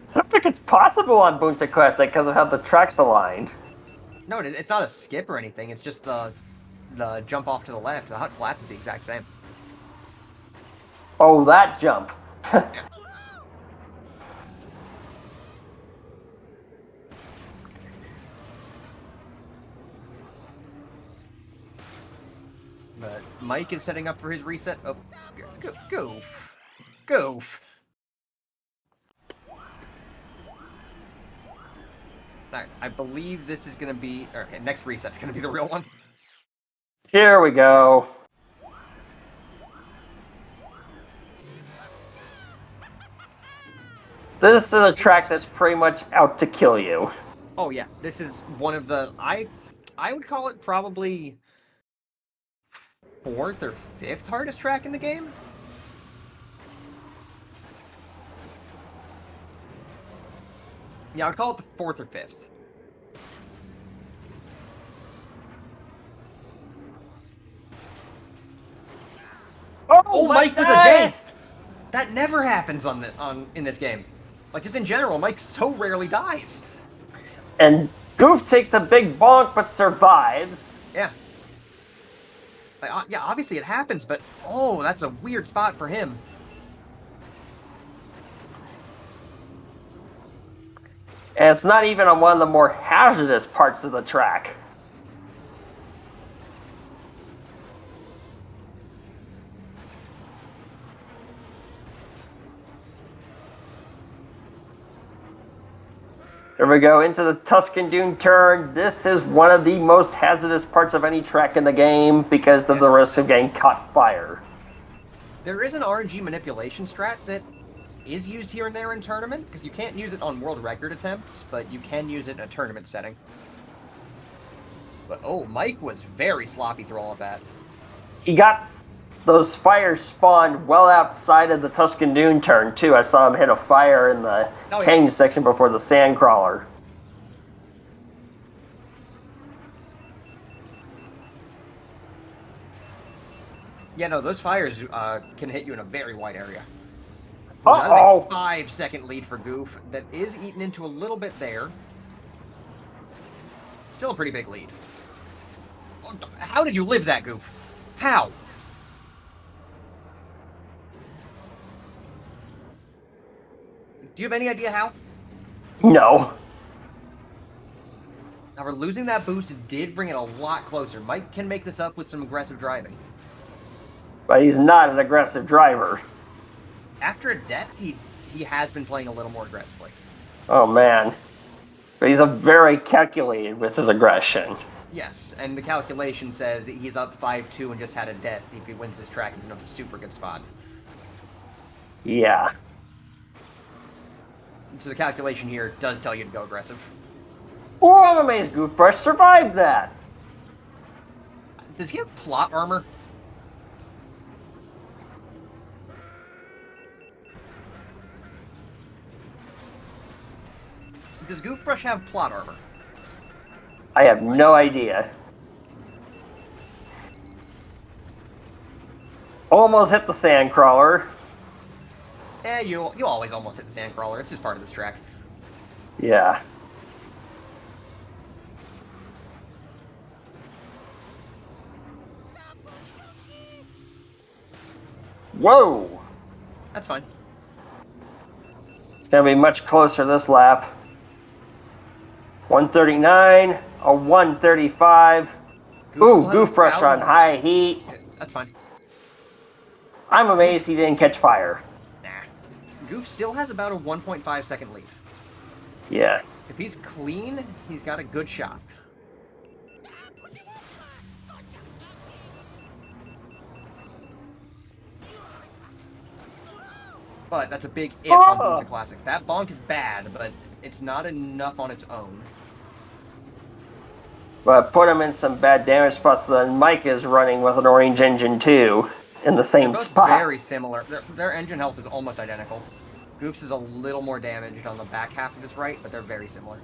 I don't think it's possible on Bunta Quest because of how the track's aligned. No, it's not a skip or anything. It's just the jump off to the left. The hut flats is the exact same. Oh, that jump. Yeah. But Mike is setting up for his reset. Oh, goof. Goof. Alright, I believe this is going to be... Okay, next reset's going to be the real one. Here we go. This is a track that's pretty much out to kill you. Oh, yeah. This is one of the... I would call it probably... 4th or 5th hardest track in the game? Yeah, I would call it the 4th or 5th. Oh, Mike with a death! That never happens in this game. Like, just in general, Mike so rarely dies. And Goof takes a big bonk but survives. Yeah. Yeah, obviously it happens, but oh, that's a weird spot for him. And it's not even on one of the more hazardous parts of the track. Here we go into the Tuscan Dune turn. This is one of the most hazardous parts of any track in the game because of the risk of getting caught fire. There is an RNG manipulation strat that is used here and there in tournament, because you can't use it on world record attempts, but you can use it in a tournament setting. But oh, Mike was very sloppy through all of that. He got those fires spawned well outside of the Tuscan Dune turn, too. I saw him hit a fire in the canyon section before the sand crawler. Yeah, no, those fires can hit you in a very wide area. Uh-oh. That is a 5-second lead for Goof. That is eaten into a little bit there. Still a pretty big lead. How did you live that, Goof? How? Do you have any idea how? No. However, losing that boost did bring it a lot closer. Mike can make this up with some aggressive driving. But he's not an aggressive driver. After a death, he has been playing a little more aggressively. Oh, man. But he's a very calculated with his aggression. Yes, and the calculation says he's up 5-2 and just had a death. If he wins this track, he's in a super good spot. Yeah. So the calculation here does tell you to go aggressive. Oh, I'm amazed Goofbrush survived that. Does he have plot armor? Does Goofbrush have plot armor? I have no idea. Almost hit the sand crawler. Eh, you always almost hit the sandcrawler. It's just part of this track. Yeah. Whoa! That's fine. It's gonna be much closer this lap. 139, a 135. Ooh, goofbrush on high heat. Yeah, that's fine. I'm amazed he didn't catch fire. Nah. Goof still has about a 1.5 second lead. Yeah. If he's clean, he's got a good shot. But that's a big if on Boom's Classic. That bonk is bad, but it's not enough on its own. But put him in some bad damage spots, then Mike is running with an orange engine too, in the same They're both spot. very similar. Their engine health is almost identical. Goof's is a little more damaged on the back half of his right, but they're very similar.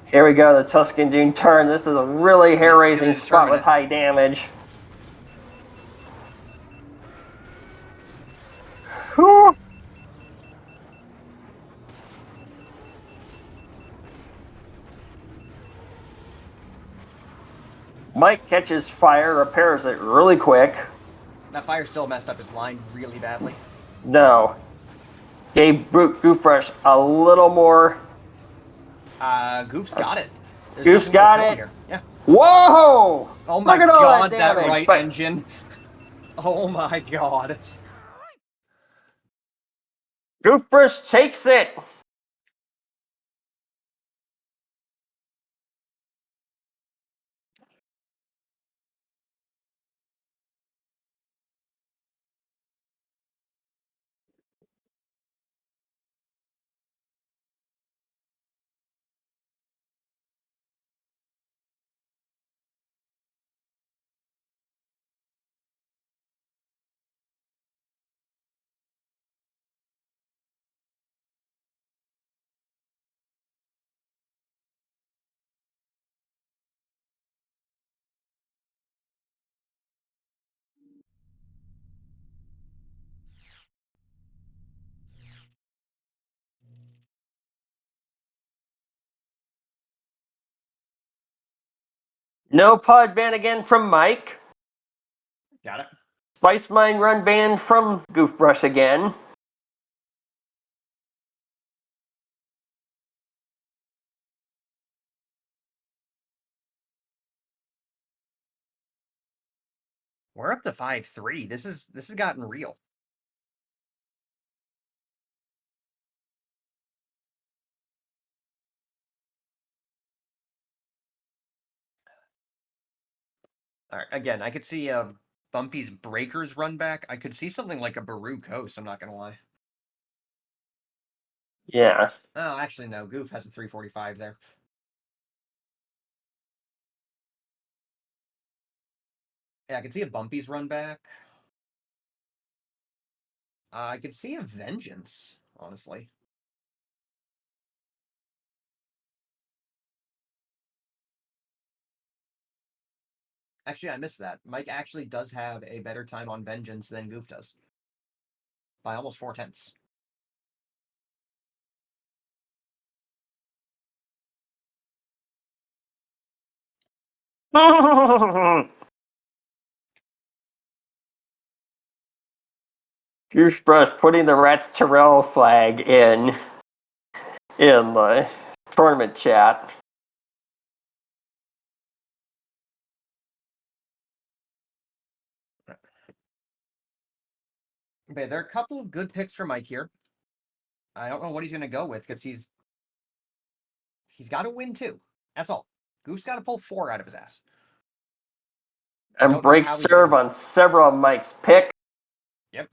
Here we go, the Tuscan Dune turn. This is a really hair-raising spot with high damage. Whew. Mike catches fire, repairs it really quick. That fire still messed up his line really badly. No. Gave Goofbrush a little more. Goof's got it. Goof's got it. Here. Yeah. Whoa! Oh my god, that right but... engine. Oh my god. Goofbrush takes it. No pod ban again from Mike. Got it. Spice Mine run ban from Goofbrush again. We're up to 5-3. This has gotten real. All right, again, I could see Bumpy's Breakers run back. I could see something like a Baru Coast, I'm not going to lie. Yeah. Oh, actually, no. Goof has a 345 there. Yeah, I could see a Bumpy's run back. I could see a Vengeance, honestly. Actually, I missed that. Mike actually does have a better time on Vengeance than Goof does. By almost 4/10. Goofbrush putting the Rats Terrell flag in the tournament chat. Okay, there are a couple of good picks for Mike here. I don't know what he's going to go with because he's got to win too. That's all. Goof's got to pull 4 out of his ass. And break serve on several of Mike's picks. Yep.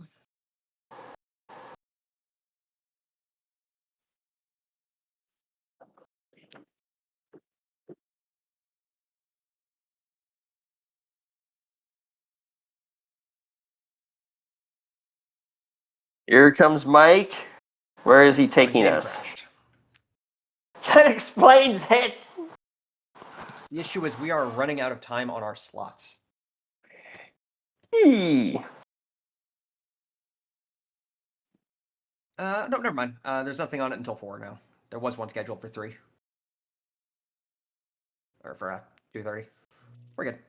Here comes Mike. Where is he taking us? Crashed. That explains it. The issue is we are running out of time on our slot. No, never mind. There's nothing on it until 4 now. There was one scheduled for 3. Or for 230. We're good.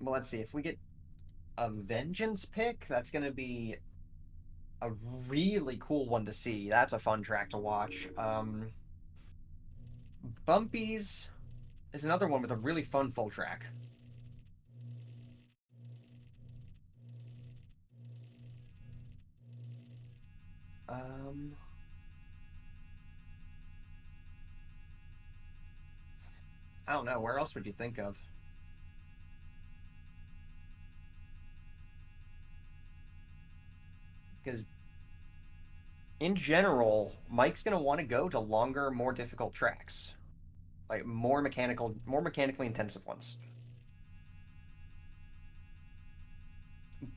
Well, let's see. If we get a Vengeance pick, that's going to be a really cool one to see. That's a fun track to watch. Bumpies is another one with a really fun full track. I don't know. Where else would you think of? Because in general, Mike's going to want to go to longer, more difficult tracks. Like more mechanically intensive ones.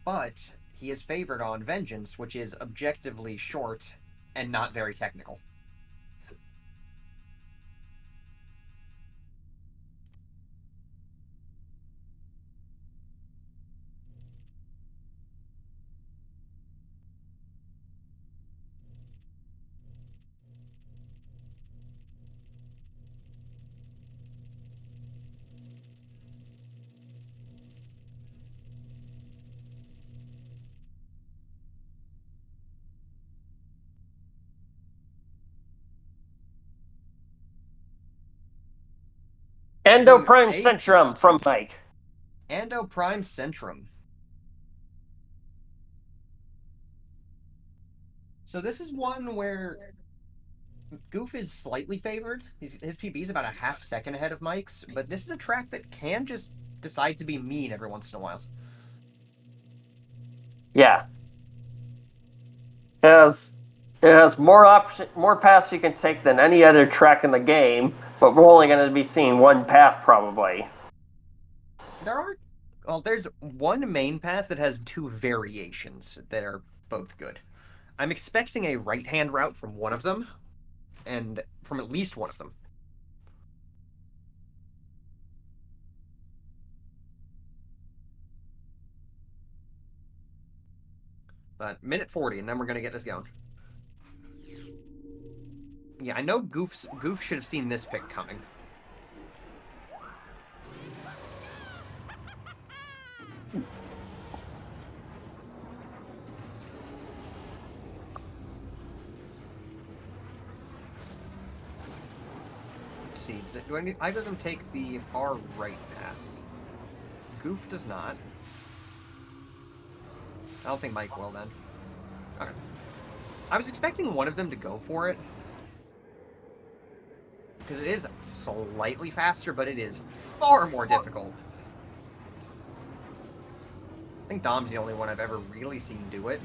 But he is favored on Vengeance, which is objectively short and not very technical. Endoprime A Centrum from Mike. Endoprime Centrum. So this is one where Goof is slightly favored. His PB is about a half second ahead of Mike's, but this is a track that can just decide to be mean every once in a while. Yeah. It has more paths you can take than any other track in the game, but we're only going to be seeing one path probably. There's one main path that has two variations that are both good. I'm expecting a right-hand route from one of them, and from at least one of them. But minute 40, and then we're going to get this going. Yeah, I know Goof should have seen this pick coming. Let's see, do either of them take the far right path? Goof does not. I don't think Mike will then. Okay. I was expecting one of them to go for it. Because it is slightly faster, but it is far more difficult. I think Dom's the only one I've ever really seen do it.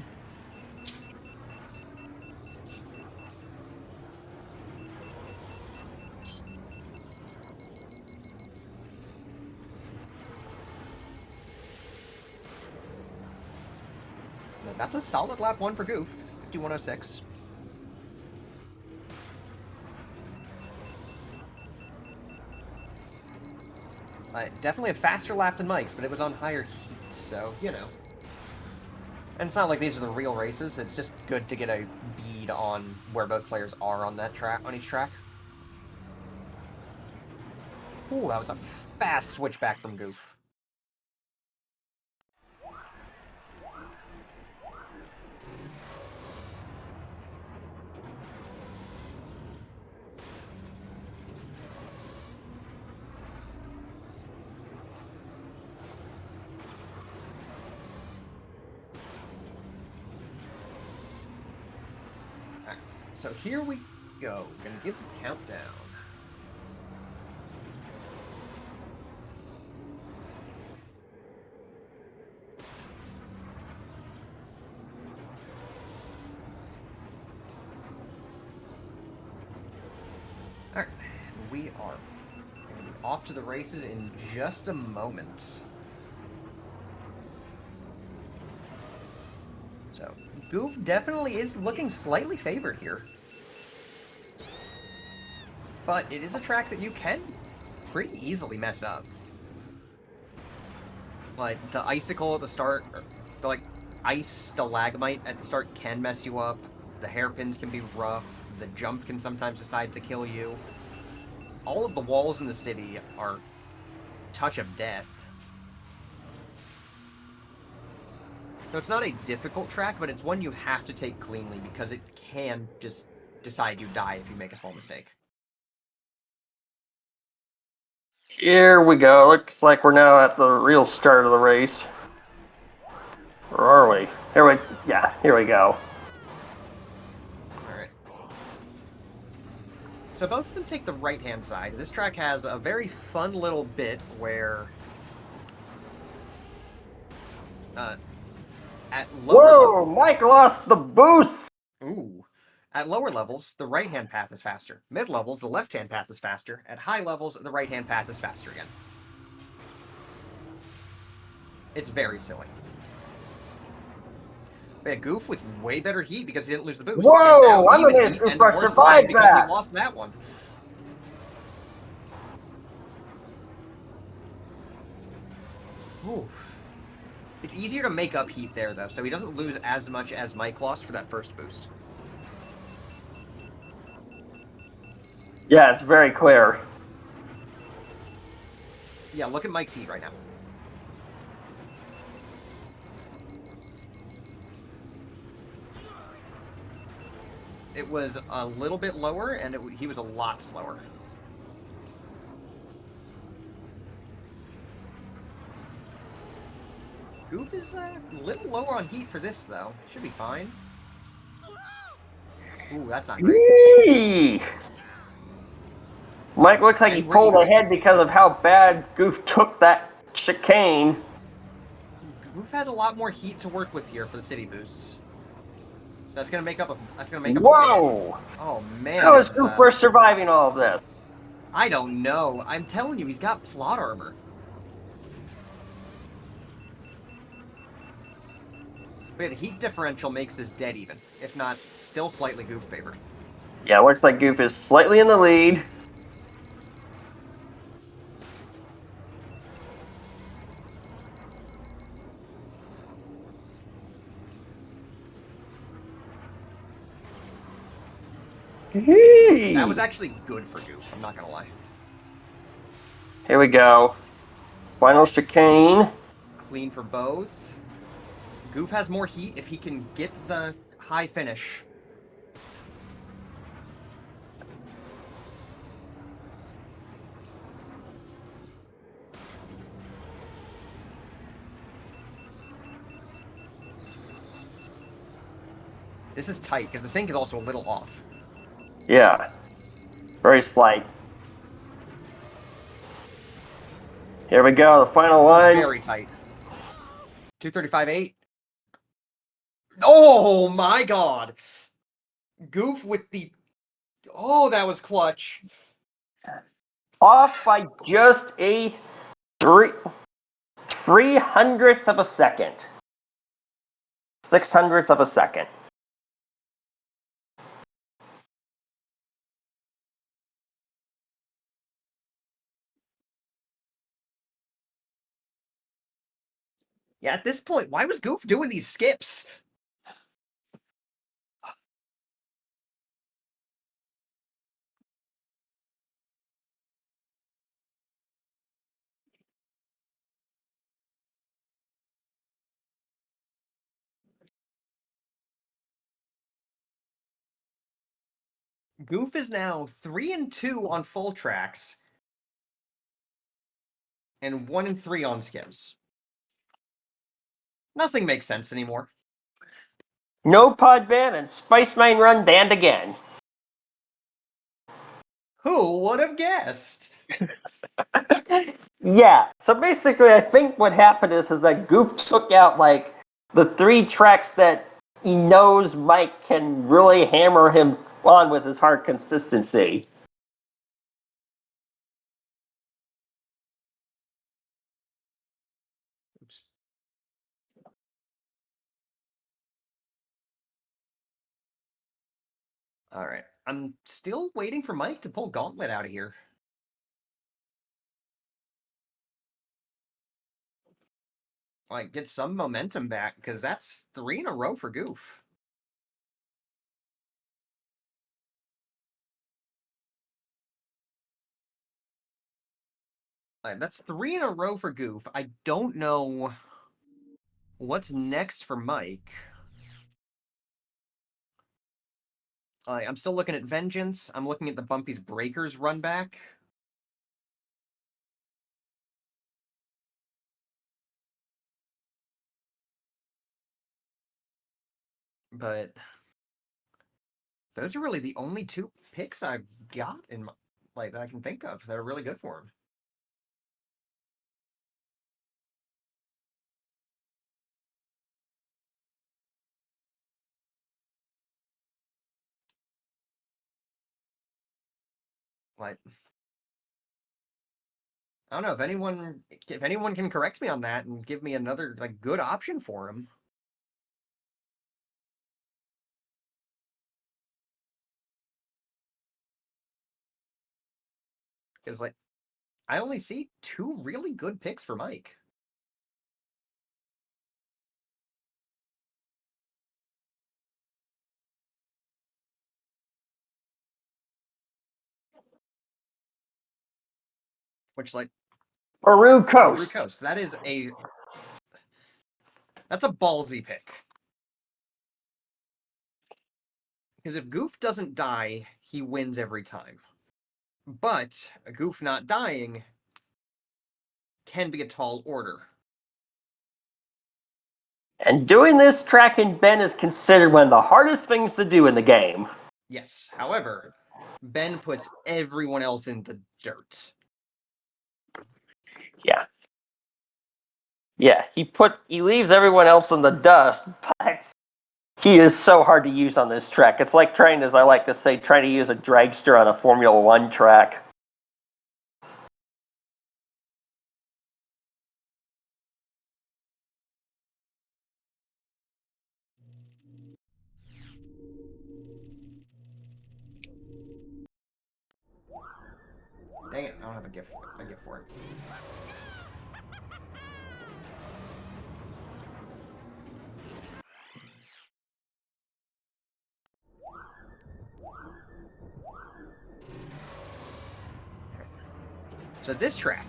That's a solid lap 1 for Goof, 51.06. Definitely a faster lap than Mike's, but it was on higher heat, so, you know. And it's not like these are the real races, it's just good to get a bead on where both players are on that track, on each track. Ooh, that was a fast switch back from Goof. So here we go. We're gonna give the countdown. Alright, we are gonna be off to the races in just a moment. So, Goof definitely is looking slightly favored here. But it is a track that you can pretty easily mess up. Like, the icicle at the start, the, like, ice stalagmite at the start can mess you up. The hairpins can be rough. The jump can sometimes decide to kill you. All of the walls in the city are touch of death. So it's not a difficult track, but it's one you have to take cleanly because it can just decide you die if you make a small mistake. Here we go. Looks like we're now at the real start of the race. Where are we? Here we go. Alright. So both of them take the right-hand side. This track has a very fun little bit where... at lower... Whoa! Mike lost the boost! Ooh. At lower levels, the right-hand path is faster. Mid-levels, the left-hand path is faster. At high levels, the right-hand path is faster again. It's very silly. But yeah, Goof with way better heat because he didn't lose the boost. Whoa! I'm even amazed heat Goof and Brush worse line survived because that! he lost that one. Oof. It's easier to make up heat there, though, so he doesn't lose as much as Mike lost for that first boost. Yeah, it's very clear. Yeah, look at Mike's heat right now. It was a little bit lower, and he was a lot slower. Goof is a little lower on heat for this, though. Should be fine. Ooh, that's not great. Yee! Mike looks like he pulled ahead because of how bad Goof took that chicane. Goof has a lot more heat to work with here for the city boosts. So that's gonna make up a Whoa! win. Oh man, How is Goof Brush surviving all of this? I don't know. I'm telling you, he's got plot armor. But yeah, the heat differential makes this dead even, if not still slightly Goof favored. Yeah, looks like Goof is slightly in the lead. That was actually good for Goof, I'm not gonna lie. Here we go. Final chicane. Clean for both. Goof has more heat if he can get the high finish. This is tight, because the sync is also a little off. Yeah. Very slight. Here we go, the final line. Very tight. 235.8. Oh my god! Goof with the... Oh, that was clutch. Off by just a 3/300th of a second. 600ths of a second. Yeah, at this point, why was Goof doing these skips? Goof is now 3-2 on full tracks and 1-3 on skips. Nothing makes sense anymore. No pod ban and Spice Mine Run banned again. Who would have guessed? Yeah, so basically I think what happened is that Goof took out like the 3 tracks that he knows Mike can really hammer him on with his hard consistency. Oops. All right. I'm still waiting for Mike to pull Gauntlet out of here. like, get some momentum back, because that's 3 in a row for Goof. That's 3 in a row for Goof. I don't know what's next for Mike. I'm still looking at Vengeance. I'm looking at the Bumpy's Breakers run back. But those are really the only 2 picks I've got in my, like, that I can think of that are really good for him. Like, I don't know if anyone can correct me on that and give me another like good option for him. Because like I only see 2 really good picks for Mike. Which like Peru Coast. Peru Coast. That's a ballsy pick. Because if Goof doesn't die, he wins every time. But a Goof not dying can be a tall order. And doing this track in Ben is considered one of the hardest things to do in the game. Yes, however, Ben puts everyone else in the dirt. Yeah. Yeah, he leaves everyone else in the dust, but he is so hard to use on this track. It's like trying, as I like to say, trying to use a dragster on a Formula 1 track. Dang it, I don't have a gift for it. So this track,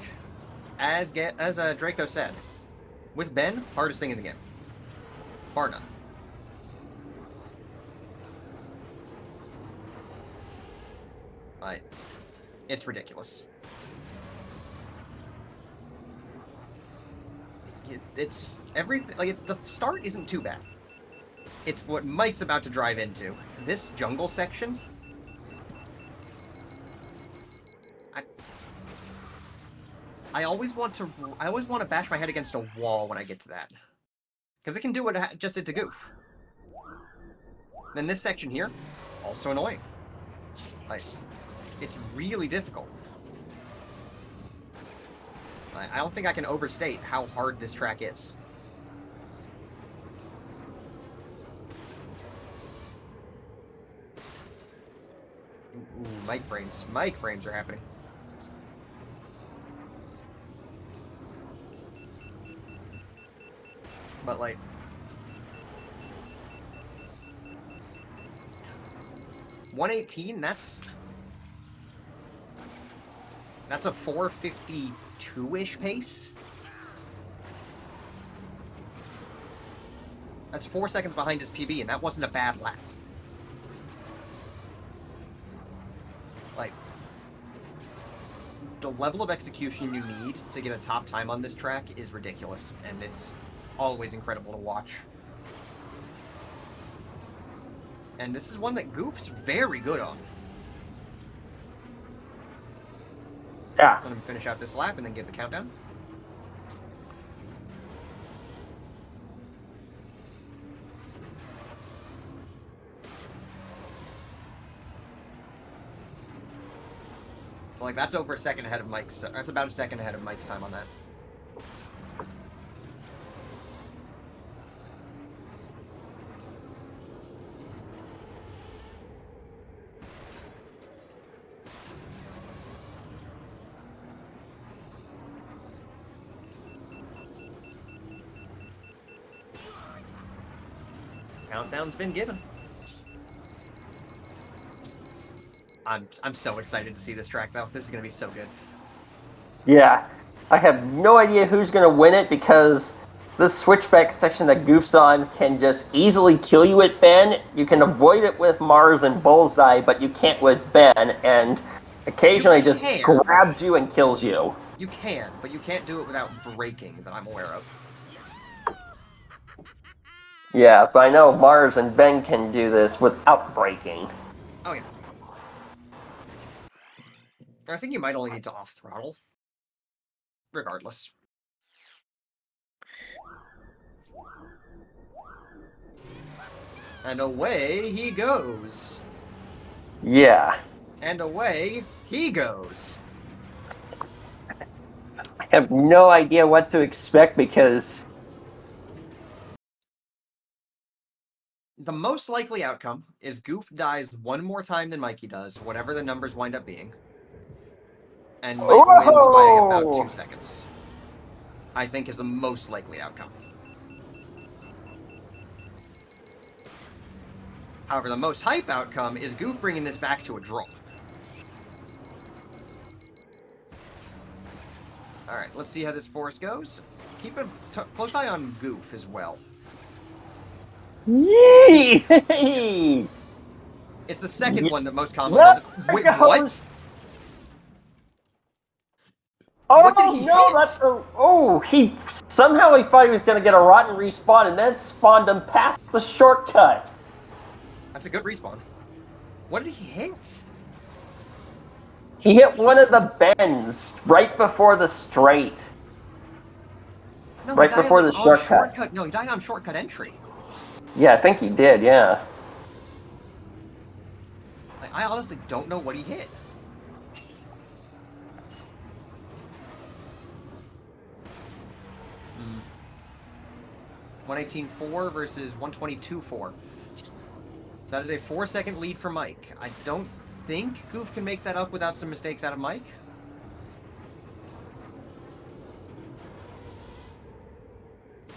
as Draco said, with Ben, hardest thing in the game. Bar none. It's ridiculous. It's everything. Like the start isn't too bad. It's what Mike's about to drive into. This jungle section. I always want to bash my head against a wall when I get to that, because it can do what it just did to Goof. Then this section here, also annoying. Like, it's really difficult. I don't think I can overstate how hard this track is. Ooh, mic frames. Mic frames are happening. But like, $118, that's a 452-ish pace. That's 4 seconds behind his PB, and that wasn't a bad lap. Like, the level of execution you need to get a top time on this track is ridiculous, and it's always incredible to watch. And this is one that Goof's very good on. Yeah. Let him finish out this lap and then give the countdown. Like, that's over a second ahead of Mike's. That's about a second ahead of Mike's time on that. Countdown's been given. I'm so excited to see this track, though. This is going to be so good. Yeah. I have no idea who's going to win it because this switchback section that Goof's on can just easily kill you with Ben. You can avoid it with Mars and Bullseye, but you can't with Ben, and occasionally just grabs you and kills you. You can, but you can't do it without breaking that I'm aware of. Yeah, but I know Mars and Ben can do this without breaking. Oh, yeah. I think you might only need to off-throttle. Regardless. And away he goes. Yeah. And away he goes. I have no idea what to expect because... The most likely outcome is Goof dies one more time than Mikey does, whatever the numbers wind up being. And Mike wins by about 2 seconds. I think is the most likely outcome. However, the most hype outcome is Goof bringing this back to a draw. Alright, let's see how this forest goes. Keep a close eye on Goof as well. Yee! It's the second one that most commonly does it. Wait, what? Oh, what did he hit? He somehow he thought he was going to get a rotten respawn and then spawned him past the shortcut. That's a good respawn. What did he hit? He hit one of the bends right before the straight. No, right before the shortcut. No, he died on shortcut entry. Yeah, I think he did, yeah. I honestly don't know what he hit. Hmm. 118.4 versus 122.4. So that is a 4-second lead for Mike. I don't think Goof can make that up without some mistakes out of Mike.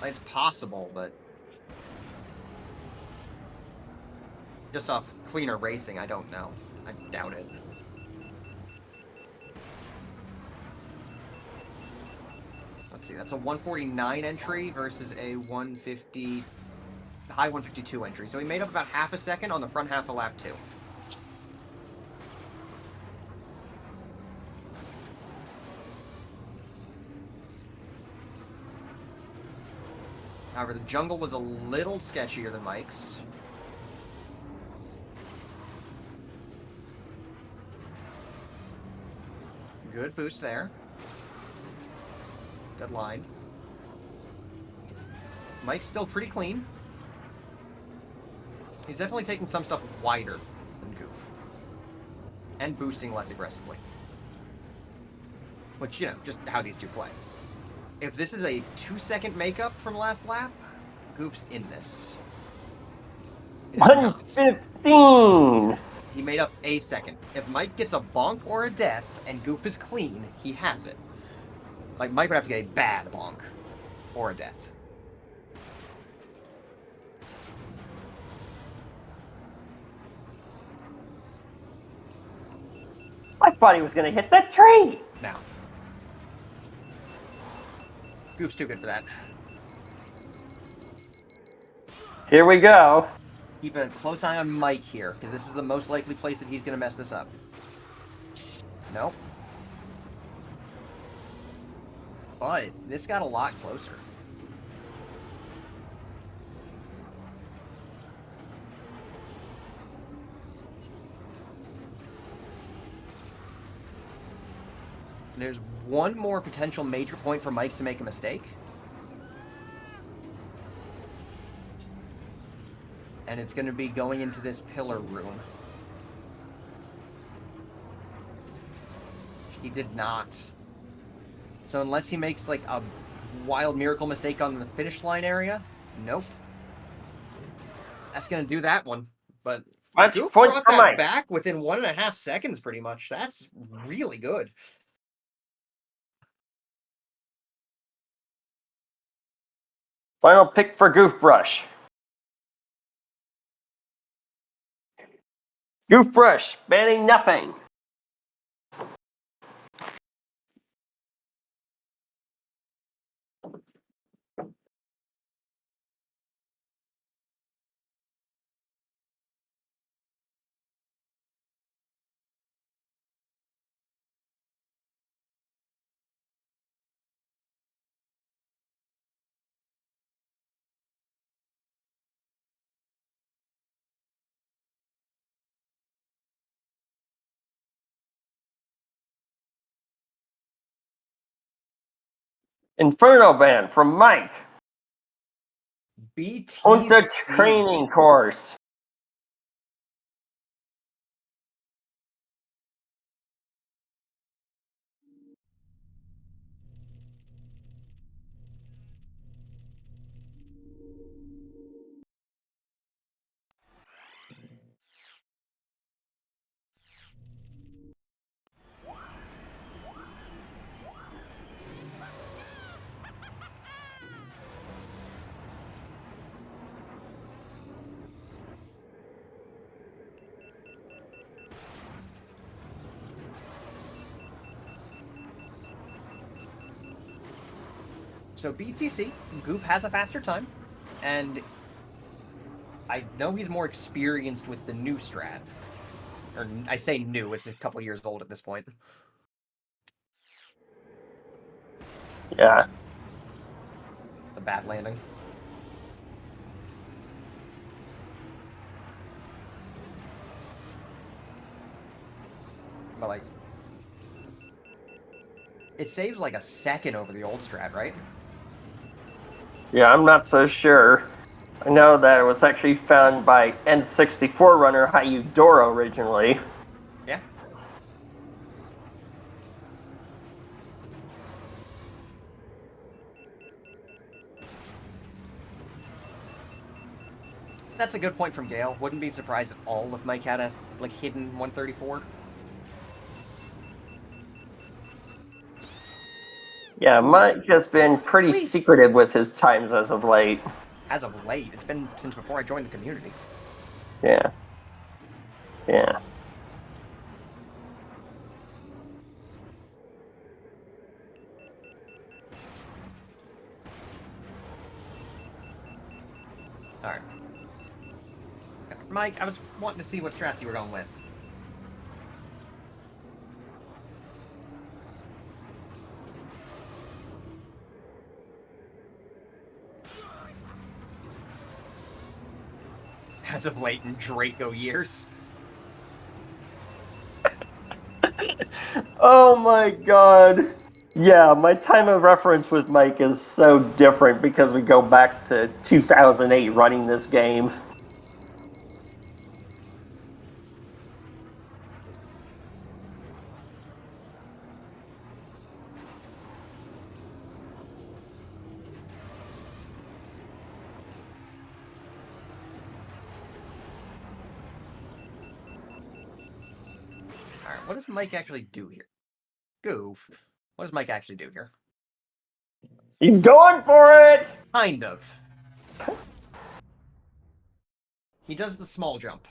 It's possible, but just off cleaner racing, I don't know. I doubt it. Let's see, that's a 149 entry versus a 150, high 152 entry. So he made up about half a second on the front half of lap 2. However, the jungle was a little sketchier than Mike's. Good boost there. Good line. Mike's still pretty clean. He's definitely taking some stuff wider than Goof. And boosting less aggressively. Which, you know, just how these two play. If this is a 2-second makeup from last lap, Goof's in this. 115! He made up a second. If Mike gets a bonk or a death and Goof is clean, he has it. Like, Mike would have to get a bad bonk or a death. I thought he was going to hit that tree! Now. Goof's too good for that. Here we go. Keep a close eye on Mike here, because this is the most likely place that he's going to mess this up. Nope. But this got a lot closer. There's one more potential major point for Mike to make a mistake. And it's going to be going into this pillar room. He did not. So unless he makes like a wild miracle mistake on the finish line area, nope. That's going to do that one. But Goof brought that back within 1.5 seconds pretty much. That's really good. Final pick for Goofbrush. Goofbrush, banning nothing. Inferno ban from Mike. On the BTC. training course. So BTC, Goof has a faster time, and I know he's more experienced with the new strat. Or I say new, it's a couple years old at this point. Yeah. It's a bad landing. But, like, it saves like a second over the old strat, right? Yeah, I'm not so sure. I know that it was actually found by N64 runner Hayudoro originally. Yeah. That's a good point from Gale. Wouldn't be surprised at all if Mike had a, like, hidden 134. Yeah, Mike has been pretty secretive with his times as of late. As of late. It's been since before I joined the community. Yeah. Yeah. Alright. Mike, I was wanting to see what strats you were going with. As of late in Draco years. Oh my god. Yeah, my time of reference with Mike is so different because we go back to 2008 running this game. Alright, what does Mike actually do here? Goof. What does Mike actually do here? He's going for it! Kind of. He does the small jump.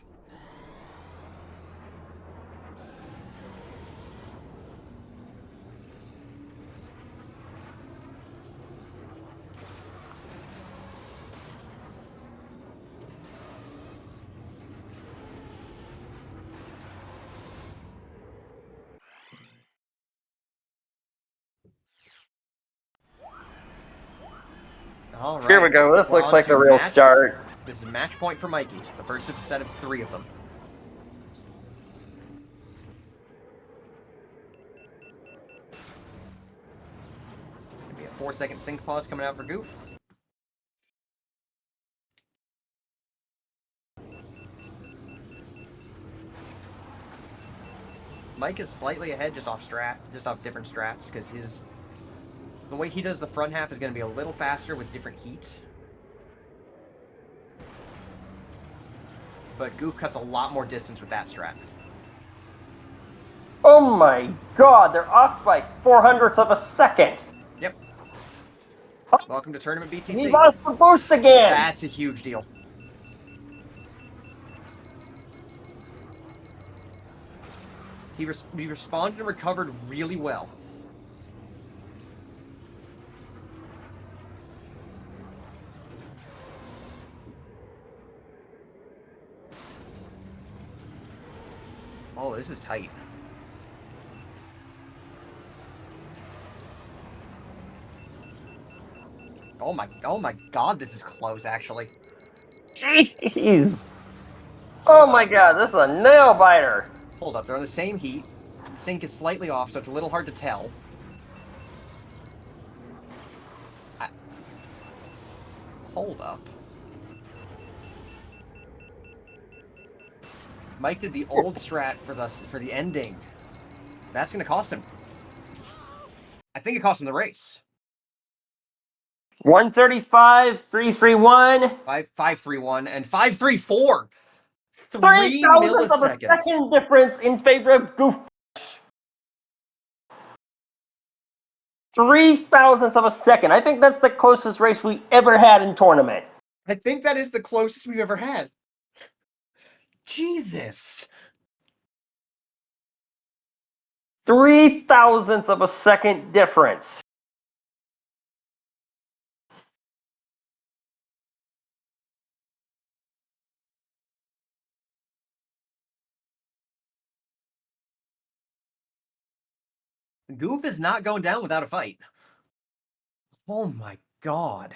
All right. Here we go. This We're looks on like to a real match. start. This is match point for Mikey. The first of a set of 3 of them. Gonna be a 4-second sync pause coming out for Goof. Mike is slightly ahead just off different strats, because the way he does the front half is going to be a little faster with different heat. But Goof cuts a lot more distance with that strat. Oh my god, they're off by 400ths of a second. Yep. Welcome to Tournament BTC. He lost the boost again. That's a huge deal. He responded and recovered really well. Oh, this is tight. Oh my god, this is close, actually. Jeez. Oh my god, this is a nail biter. Hold up, they're on the same heat. The sync is slightly off, so it's a little hard to tell. Hold up. Mike did the old strat for the ending. That's gonna cost him. I think it cost him the race. 135, 331. 531 and 534. 3 thousandths of a milliseconds. second difference in favor of goofbrush. 3 thousandths of a second. I think that's the closest race we ever had in tournament. I think that is the closest we've ever had. Jesus. 3 thousandths of a second difference. Goof is not going down without a fight. Oh my god.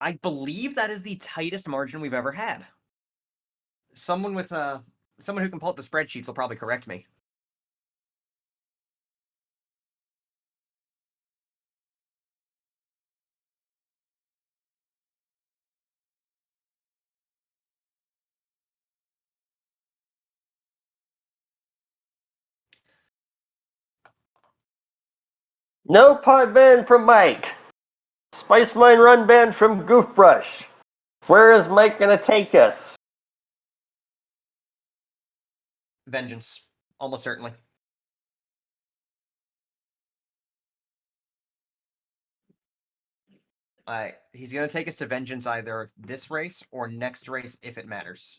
I believe that is the tightest margin we've ever had. Someone who can pull up the spreadsheets will probably correct me. No pod ban from Mike. Spice Mine Run ban from Goofbrush. Where is Mike going to take us? Vengeance. Almost certainly. He's going to take us to Vengeance either this race or next race if it matters.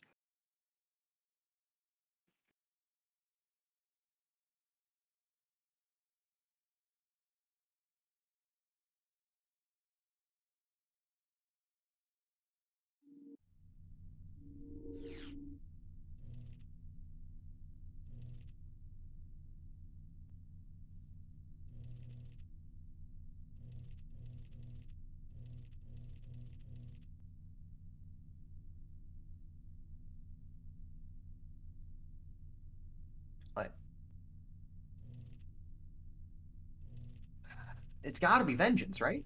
It's got to be Vengeance, right?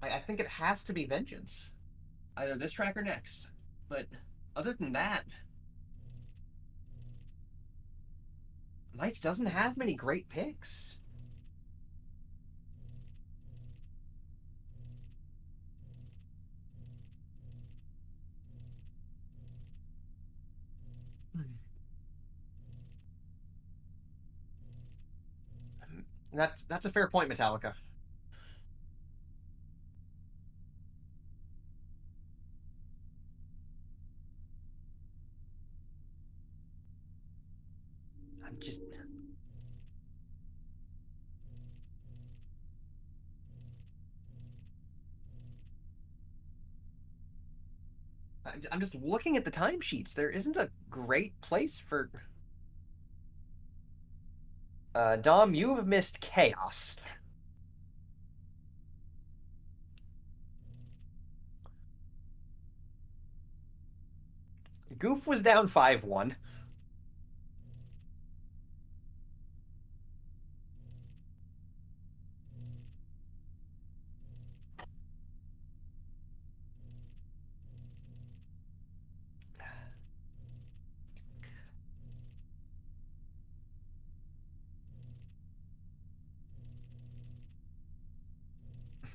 I think it has to be Vengeance. Either this track or next. But other than that, Mike doesn't have many great picks. That's a fair point, Metallica. I'm just... I'm just looking at the timesheets. There isn't a great place for... Dom, you have missed Chaos. Goof was down 5-1.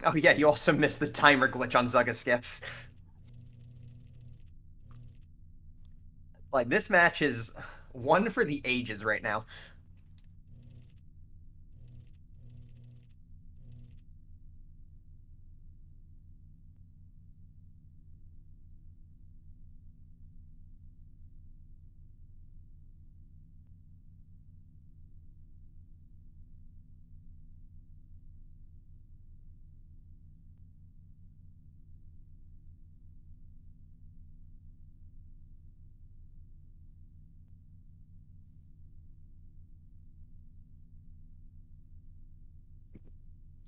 Oh yeah, you also missed the timer glitch on Zugga skips. Like, this match is one for the ages right now.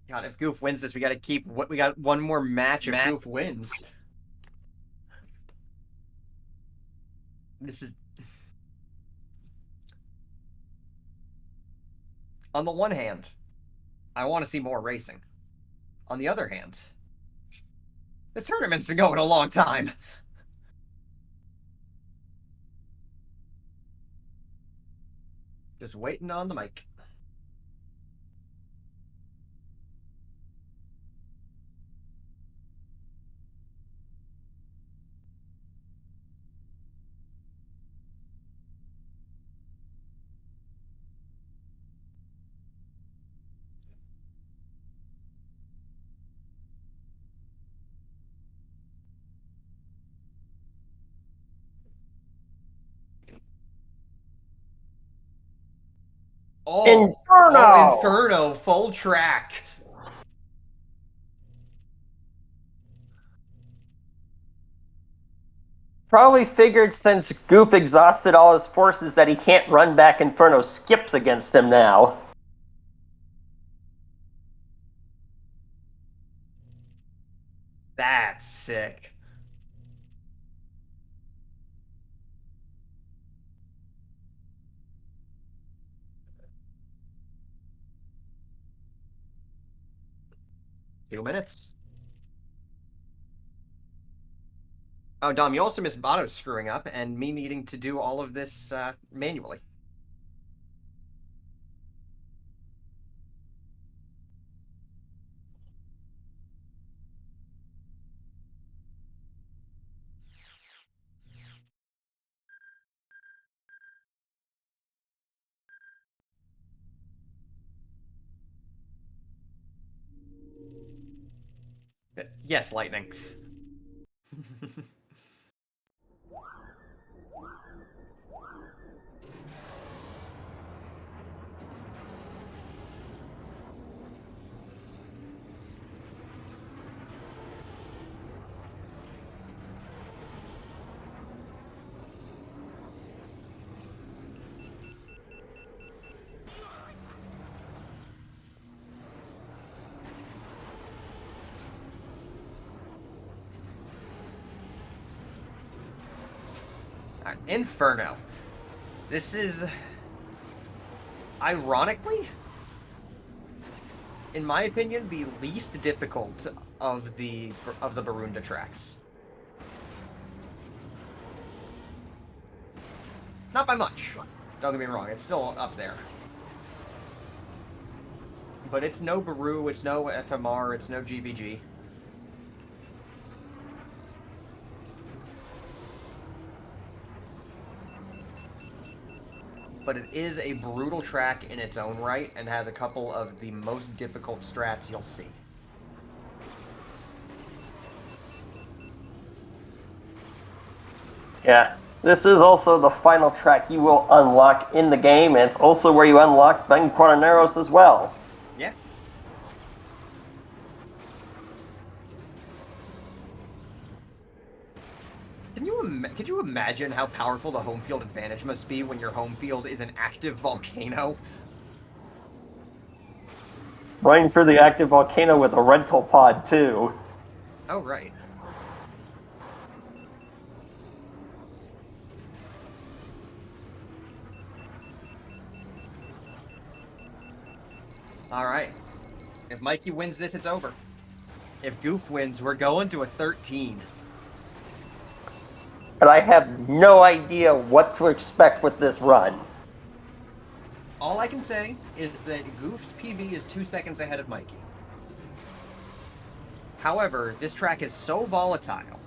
God, if Goof wins this, we got one more match if Goof wins. This is... On the one hand, I want to see more racing. On the other hand, this tournament's been going a long time. Just waiting on the mic. Oh, Inferno! Oh, Inferno, full track. Probably figured since Goof exhausted all his forces that he can't run back Inferno skips against him now. That's sick. Two minutes. Oh, Dom, you also missed Bono screwing up and me needing to do all of this manually. Yes, Lightning. Alright, Inferno. This is... ironically, in my opinion, the least difficult of the Barunda tracks. Not by much. Don't get me wrong, it's still up there. But it's no Baru, it's no FMR, it's no GVG. But it is a brutal track in its own right and has a couple of the most difficult strats you'll see. Yeah, this is also the final track you will unlock in the game, and it's also where you unlock Ben Quaterneros as well. Yeah. Could you imagine how powerful the home field advantage must be when your home field is an active volcano? Running through the active volcano with a rental pod, too. Oh, right. Alright. If Mikey wins this, it's over. If Goof wins, we're going to a 13. And I have no idea what to expect with this run. All I can say is that Goof's PB is 2 seconds ahead of Mikey. However, this track is so volatile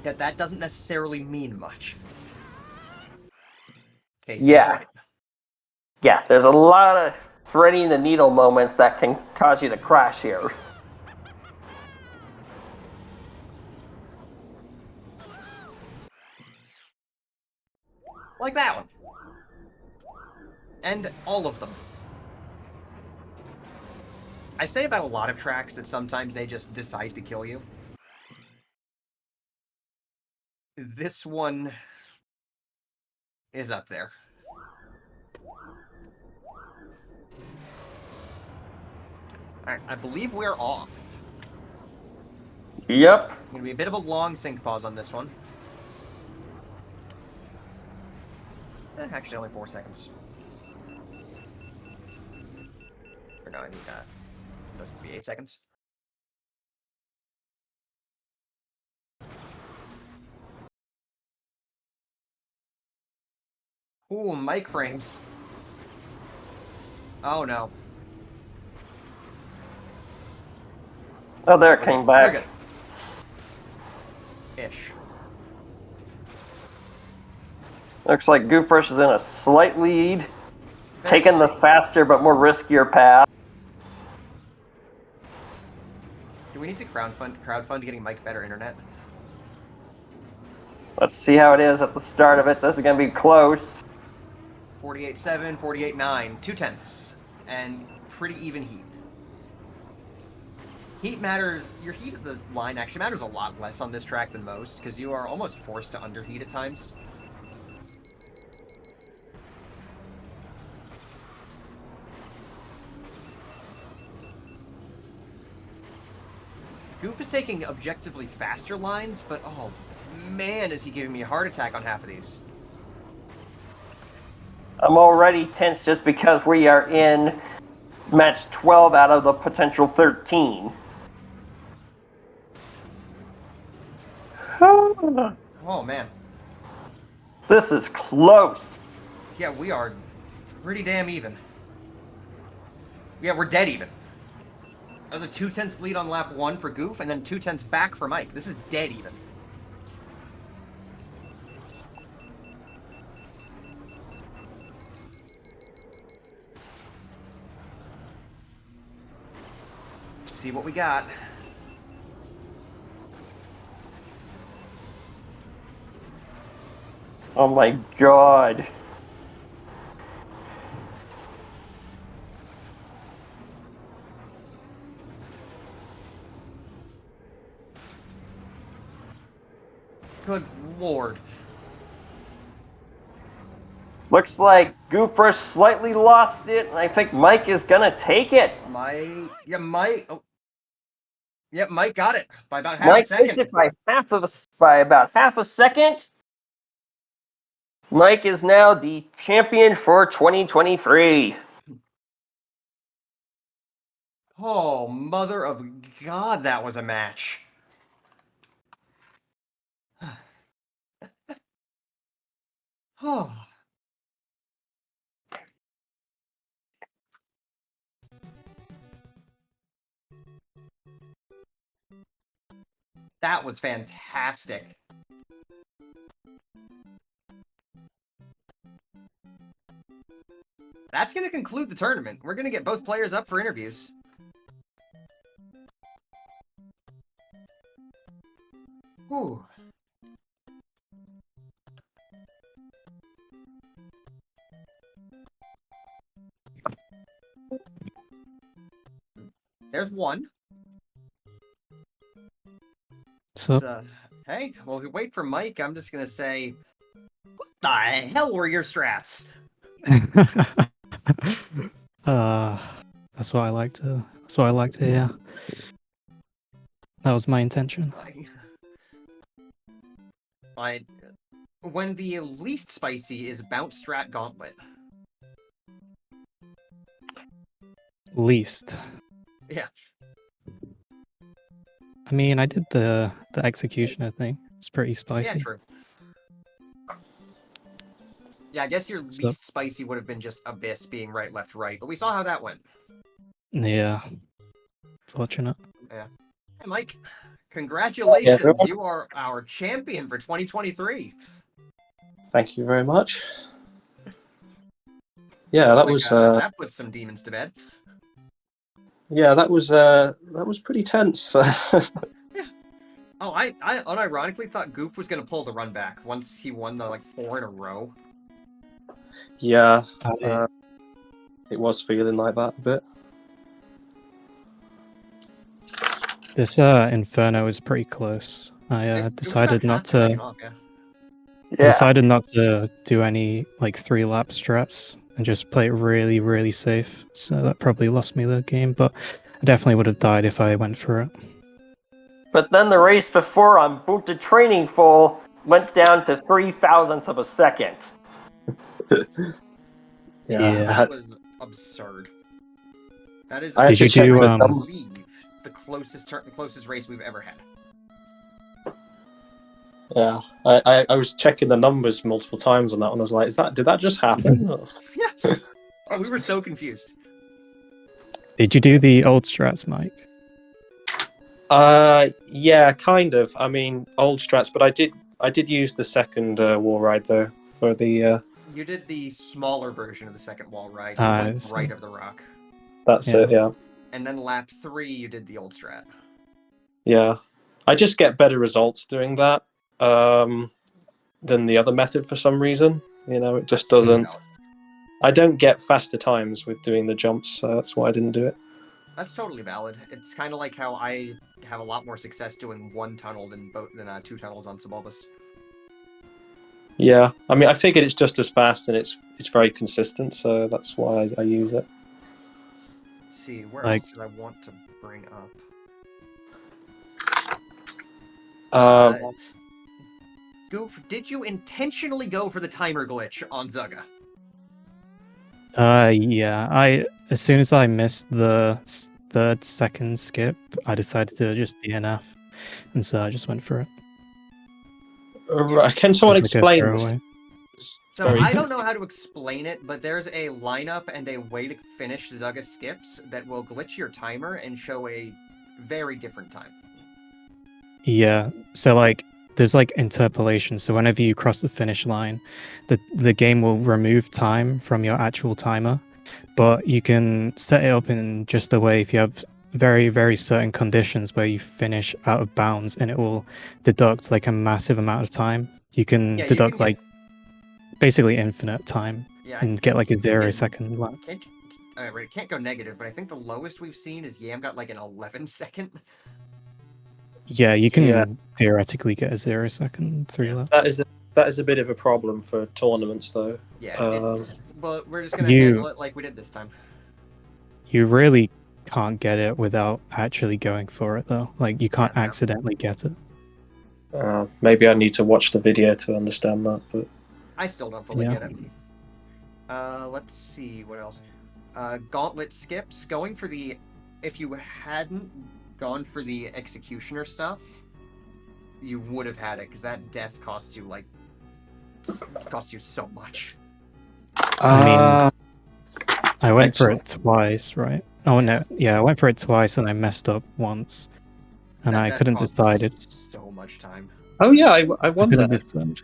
that doesn't necessarily mean much. Case in point. Yeah, there's a lot of threading the needle moments that can cause you to crash here. Like that one. And all of them. I say about a lot of tracks that sometimes they just decide to kill you. This one is up there. Alright, I believe we're off. Yep. Gonna be a bit of a long sync pause on this one. Actually, only 4 seconds. Or no, I need that. It doesn't be 8 seconds. Ooh, mic frames. Oh no. Oh, there it came back. We're good. Ish. Looks like goofbrush is in a slight lead, taking the faster but more riskier path. Do we need to crowdfund getting Mike better internet? Let's see how it is at the start of it. This is going to be close. 48.7, 48.9, 2/10, and pretty even heat. Heat matters. Your heat of the line actually matters a lot less on this track than most, because you are almost forced to underheat at times. Goof is taking objectively faster lines, but oh man, is he giving me a heart attack on half of these. I'm already tense just because we are in match 12 out of the potential 13. Oh man. This is close. Yeah, we are pretty damn even. Yeah, we're dead even. That was a 2/10 lead on lap 1 for Goof, and then 2/10 back for Mike. This is dead even. Let's see what we got. Oh my god. Good lord. Looks like goofbrush slightly lost it, and I think Mike is gonna take it. Mike. Oh. Yep, Mike got it by about half Mike a second. takes it by about half a second. Mike is now the champion for 2023. Oh, mother of God, that was a match. Oh. That was fantastic. That's going to conclude the tournament. We're going to get both players up for interviews. Whew. There's one. So, hey, while we wait for Mike, I'm just going to say, what the hell were your strats? that's what I like to. That's what I like to hear. That was my intention. When the least spicy is Bounce Strat Gauntlet. Least. Yeah. I mean, I did the executioner thing. It's pretty spicy. Yeah, true. Yeah, I guess your least spicy would have been just Abyss being right, left, right, but we saw how that went. Yeah. Fortunate. Yeah. Mike, congratulations! Yeah. You are our champion for 2023. Thank you very much. Yeah, That puts some demons to bed. that was pretty tense. Oh, I unironically thought Goof was gonna pull the run back once he won the 4 in a row. Yeah, it was feeling like that a bit. This Inferno is pretty close. I decided not to. I decided not to do any 3-lap strats and just play it really, really safe. So that probably lost me the game, but I definitely would have died if I went for it. But then the race before on Boot to Training Full went down to 0.003 of a second. Yeah. That was absurd. That is, I Did you do I believe, the closest race we've ever had. Yeah, I was checking the numbers multiple times on that one. I was like, did that just happen? Yeah. Oh, we were so confused. Did you do the old strats, Mike? Yeah, kind of. I mean, old strats, but I did use the second wall ride though for the. You did the smaller version of the second wall ride. Ah, You went I see. right of the rock. That's Yeah. it. Yeah. And then lap 3, you did the old strat. Yeah, I just get better results doing that than the other method for some reason. You know, it just doesn't. I don't get faster times with doing the jumps, so that's why I didn't do it. That's totally valid. It's kind of like how I have a lot more success doing 1 tunnel than 2 tunnels on Subbulbus. Yeah, I mean, I figured it's just as fast and it's very consistent, so that's why I use it. Let's see, where else did I want to bring up? Goof, did you intentionally go for the timer glitch on Zugga? Yeah. As soon as I missed the second skip, I decided to just DNF, and so I just went for it. Can someone explain this? So I don't know how to explain it, but there's a lineup and a way to finish Zugga skips that will glitch your timer and show a very different time. Yeah, so there's interpolation. So whenever you cross the finish line, the game will remove time from your actual timer, but you can set it up in just the way if you have very, very certain conditions where you finish out of bounds, and it will deduct a massive amount of time. You can deduct basically infinite time and get a 0-second lap. It can't go negative, but I think the lowest we've seen is Yam got an 11-second. Yeah, you can theoretically get a 0-second 3-lap. That is a bit of a problem for tournaments, though. Yeah, well, we're just gonna handle it like we did this time. You really can't get it without actually going for it, though. You can't accidentally get it. Maybe I need to watch the video to understand that, but I still don't fully get it. Let's see what else. Gauntlet skips. Going for the, if you hadn't gone for the executioner stuff, you would have had it, because that death cost you so much. I went for it twice, right? Oh no, yeah, I went for it twice and I messed up once, and I couldn't decide it. So much time. Oh yeah, I won that.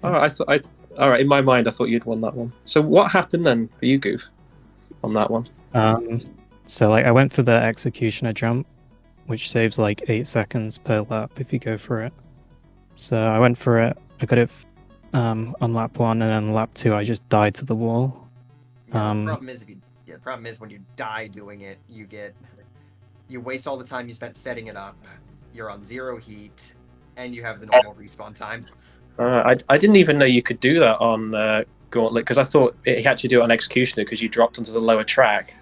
All right. In my mind, I thought you'd won that one. So what happened then for you, Goof, on that one? So I went for the executioner jump, which saves 8 seconds per lap if you go for it. So I went for it. I got it on lap 1, and then lap 2 I just died to the wall. Yeah, the problem is when you die doing it, you waste all the time you spent setting it up. You're on 0 heat, and you have the normal respawn time. I didn't even know you could do that on Gauntlet, because I thought you had to do it on Executioner because you dropped onto the lower track.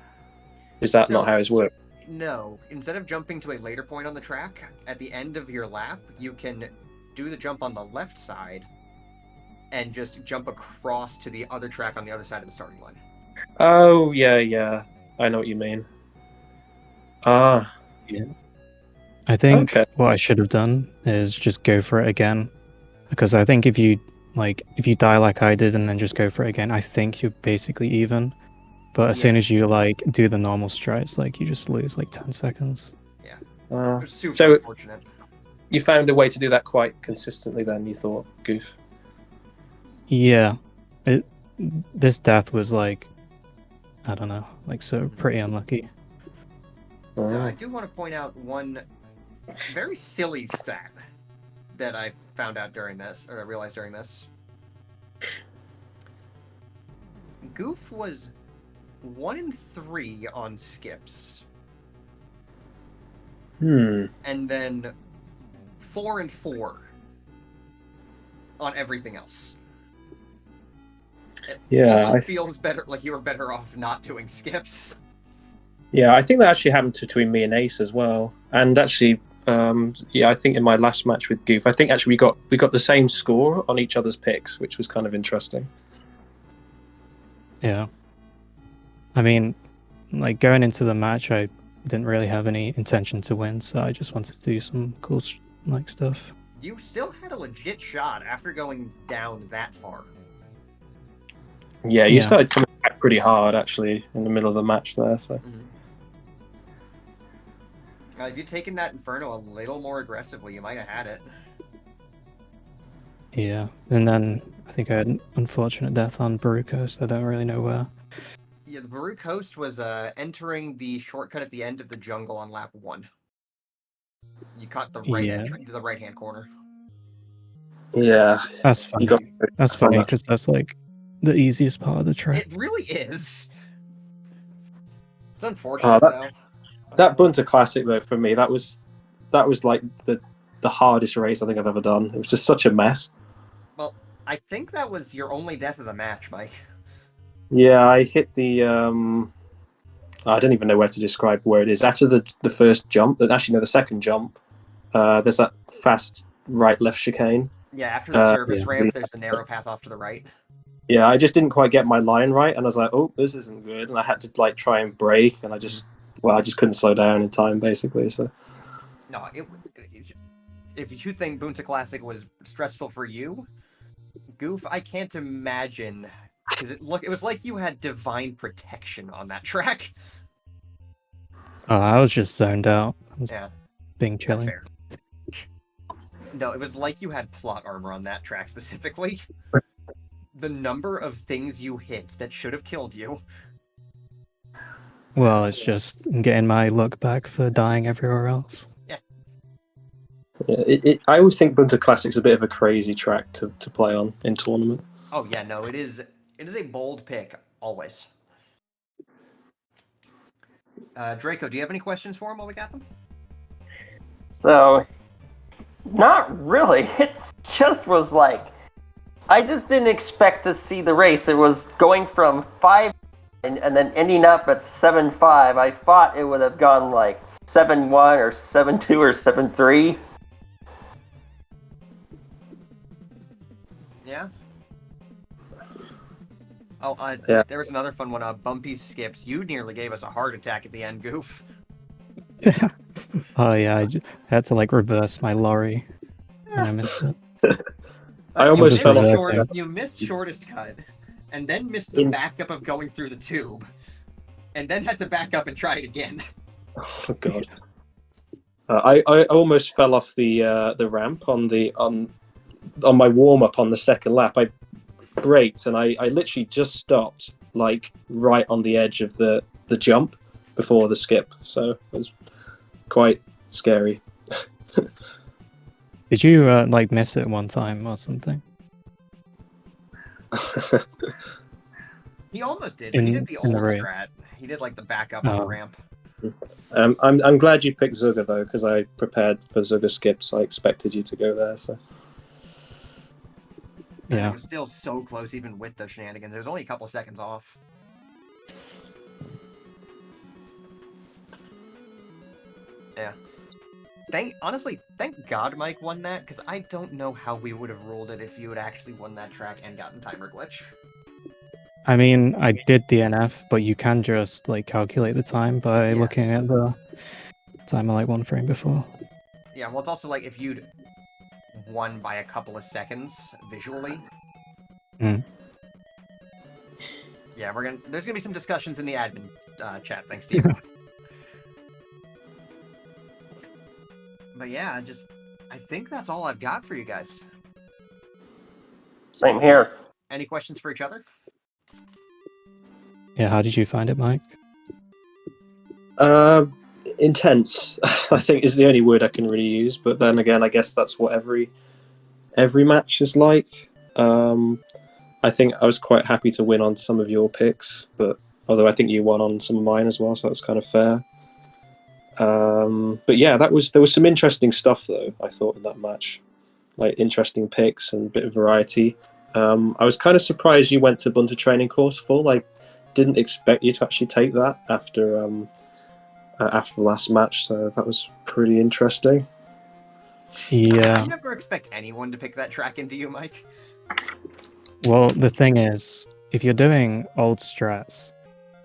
Is that not how it's worked? No. Instead of jumping to a later point on the track, at the end of your lap, you can do the jump on the left side and just jump across to the other track on the other side of the starting line. Oh, yeah. I know what you mean. Yeah. I think what I should have done is just go for it again. Because I think if you die like I did and then just go for it again, I think you're basically even. But as soon as you do the normal strides, you just lose 10 seconds. It was super So unfortunate. you found a way to do that quite consistently then, you thought, Goof? Yeah, this death was like, I don't know, like so pretty unlucky. So I do want to point out one very silly stat that I found out during this, or I realized during this. Goof was 1 in 3 on skips, Hmm. and then 4 in 4 on everything else. It Yeah, almost feels better, like you were better off not doing skips. Yeah, I think that actually happened between me and Ace as well. And actually, yeah, I think in my last match with Goof, I think actually we got the same score on each other's picks, which was kind of interesting. Yeah. I mean, like going into the match, I didn't really have any intention to win, so I just wanted to do some cool like stuff. You still had a legit shot after going down that far. Yeah, you Yeah. started coming back pretty hard actually in the middle of the match there. So If you'd taken that Inferno a little more aggressively, you might have had it. Yeah, and then I think I had an unfortunate death on Baruko, so I don't really know where. Yeah, the Baru Coast was entering the shortcut at the end of the jungle on lap 1. You caught the right entry to the right-hand corner. yeah, That's funny. That's funny because that's like the easiest part of the track. It really is. It's unfortunate though. That Bunter Classic though for me, that was like the hardest race I think I've ever done. It was just such a mess. Well, I think that was your only death of the match, Mike. Yeah, I hit the I don't even know where to describe where it is. After the first jump, actually no, the second jump, there's that fast right-left chicane. Yeah, after the service ramp, there's the narrow path off to the right. Yeah, I just didn't quite get my line right, and I was like, "Oh, this isn't good," and I had to like try and brake, and I just couldn't slow down in time, basically. So No, if you think Bunta Classic was stressful for you, Goof, I can't imagine, because it was like you had divine protection on that track. Oh, I was just zoned out. Yeah, being that's chilling. fair. No, it was like you had plot armor on that track specifically. The number of things you hit that should have killed you. Well, it's just getting my luck back for dying everywhere else. Yeah. I always think Bunter Classic's a bit of a crazy track to play on in tournament. Oh yeah, no, it is a bold pick, always. Draco, do you have any questions for him while we got them? So, not really. It just was like, I just didn't expect to see the race. It was going from 5 and then ending up at 7-5. I thought it would have gone like 7-1 or 7-2 or 7-3. Yeah. Oh, yeah. There was another fun one. Bumpy Skips. You nearly gave us a heart attack at the end, Goof. Oh yeah, I had to like reverse my lorry, and I missed it. I almost fell off. You missed shortest cut, and then missed the backup of going through the tube, and then had to back up and try it again. Oh god! I almost fell off the ramp on my warm up on the second lap. I braked and I literally just stopped like right on the edge of the jump before the skip, so it was quite scary. Did you like miss it one time or something? He almost did, but he did the old strat. He did like the backup on the ramp. I'm glad you picked Zuga though, because I prepared for Zuga skips. I expected you to go there, so. Yeah, it was still so close, even with the shenanigans. There was only a couple seconds off. Yeah. Honestly, thank God Mike won that, because I don't know how we would have ruled it if you had actually won that track and gotten timer glitch. I mean, I did DNF, but you can just like calculate the time by looking at the timer like 1 frame before. Yeah, well, it's also like if you'd won by a couple of seconds visually. Yeah, there's gonna be some discussions in the admin chat, thanks to you. But yeah, I think that's all I've got for you guys. Same here. Any questions for each other? Yeah, how did you find it, Mike? Intense, I think, is the only word I can really use. But then again, I guess that's what every match is like. I think I was quite happy to win on some of your picks, but although I think you won on some of mine as well, so that was kind of fair. But yeah, there was some interesting stuff though. I thought in that match, like interesting picks and a bit of variety. I was kind of surprised you went to Bunter Training Course full. I didn't expect you to actually take that after the last match, so that was pretty interesting. Yeah. You never expect anyone to pick that track into you, Mike. Well, the thing is, if you're doing old strats,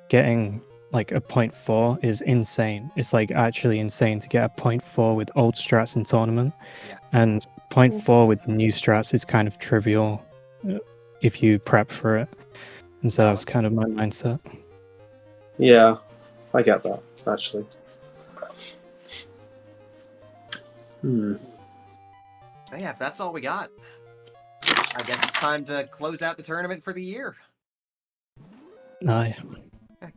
getting like a 0.4 is insane. It's like actually insane to get a 0.4 with old strats in tournament. Yeah. And 0.4 with new strats is kind of trivial if you prep for it. And so that was kind of my mindset. Yeah, I get that, actually. So yeah, if that's all we got, I guess it's time to close out the tournament for the year. Aye.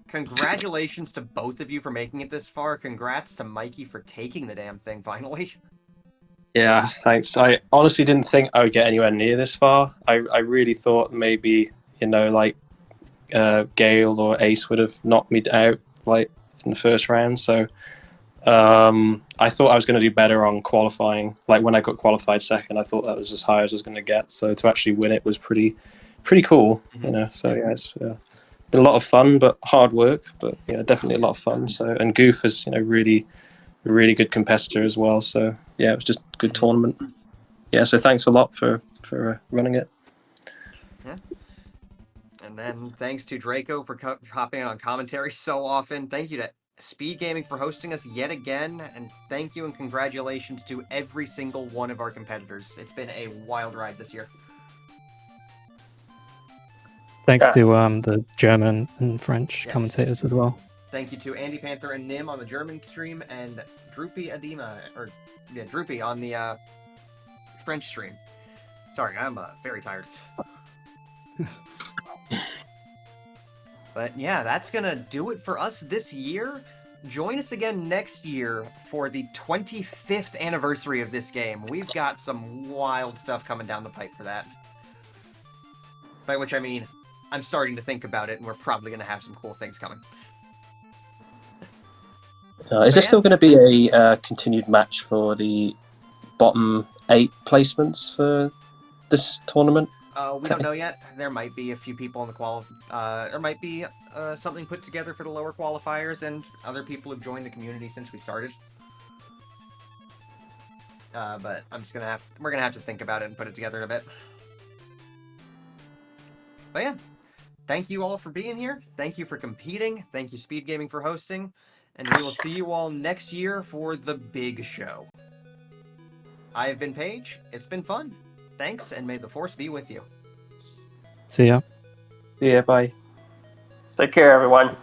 Congratulations to both of you for making it this far. Congrats to Mikey for taking the damn thing finally. Yeah, thanks. I honestly didn't think I would get anywhere near this far. I really thought maybe, like Gale or Ace would have knocked me out like in the first round. So I thought I was going to do better on qualifying. Like when I got qualified second, I thought that was as high as I was going to get. So to actually win it was pretty cool. So yeah, it's been a lot of fun, but hard work. But yeah, definitely a lot of fun. So and Goof is really good competitor as well. So yeah, it was just a good tournament. Yeah, so thanks a lot for running it. Yeah. And then thanks to Draco for hopping on commentary so often. Thank you to SpeedGaming for hosting us yet again, and thank you and congratulations to every single one of our competitors. It's been a wild ride this year. Thanks to the German and French commentators as well. Thank you to Andy Panther and Nim on the German stream, and Droopy Droopy on the French stream. Sorry, I'm very tired. But yeah, that's gonna do it for us this year. Join us again next year for the 25th anniversary of this game. We've got some wild stuff coming down the pipe for that. By which I mean, I'm starting to think about it, and we're probably gonna have some cool things coming. Is there still going to be a continued match for the bottom 8 placements for this tournament? We don't know yet. There might be a few people in the there might be something put together for the lower qualifiers, and other people have joined the community since we started. But we're gonna have to think about it and put it together in a bit. But yeah, thank you all for being here. Thank you for competing. Thank you, SpeedGaming, for hosting. And we will see you all next year for the big show. I have been Paige. It's been fun. Thanks, and may the Force be with you. See ya. See ya, bye. Take care, everyone.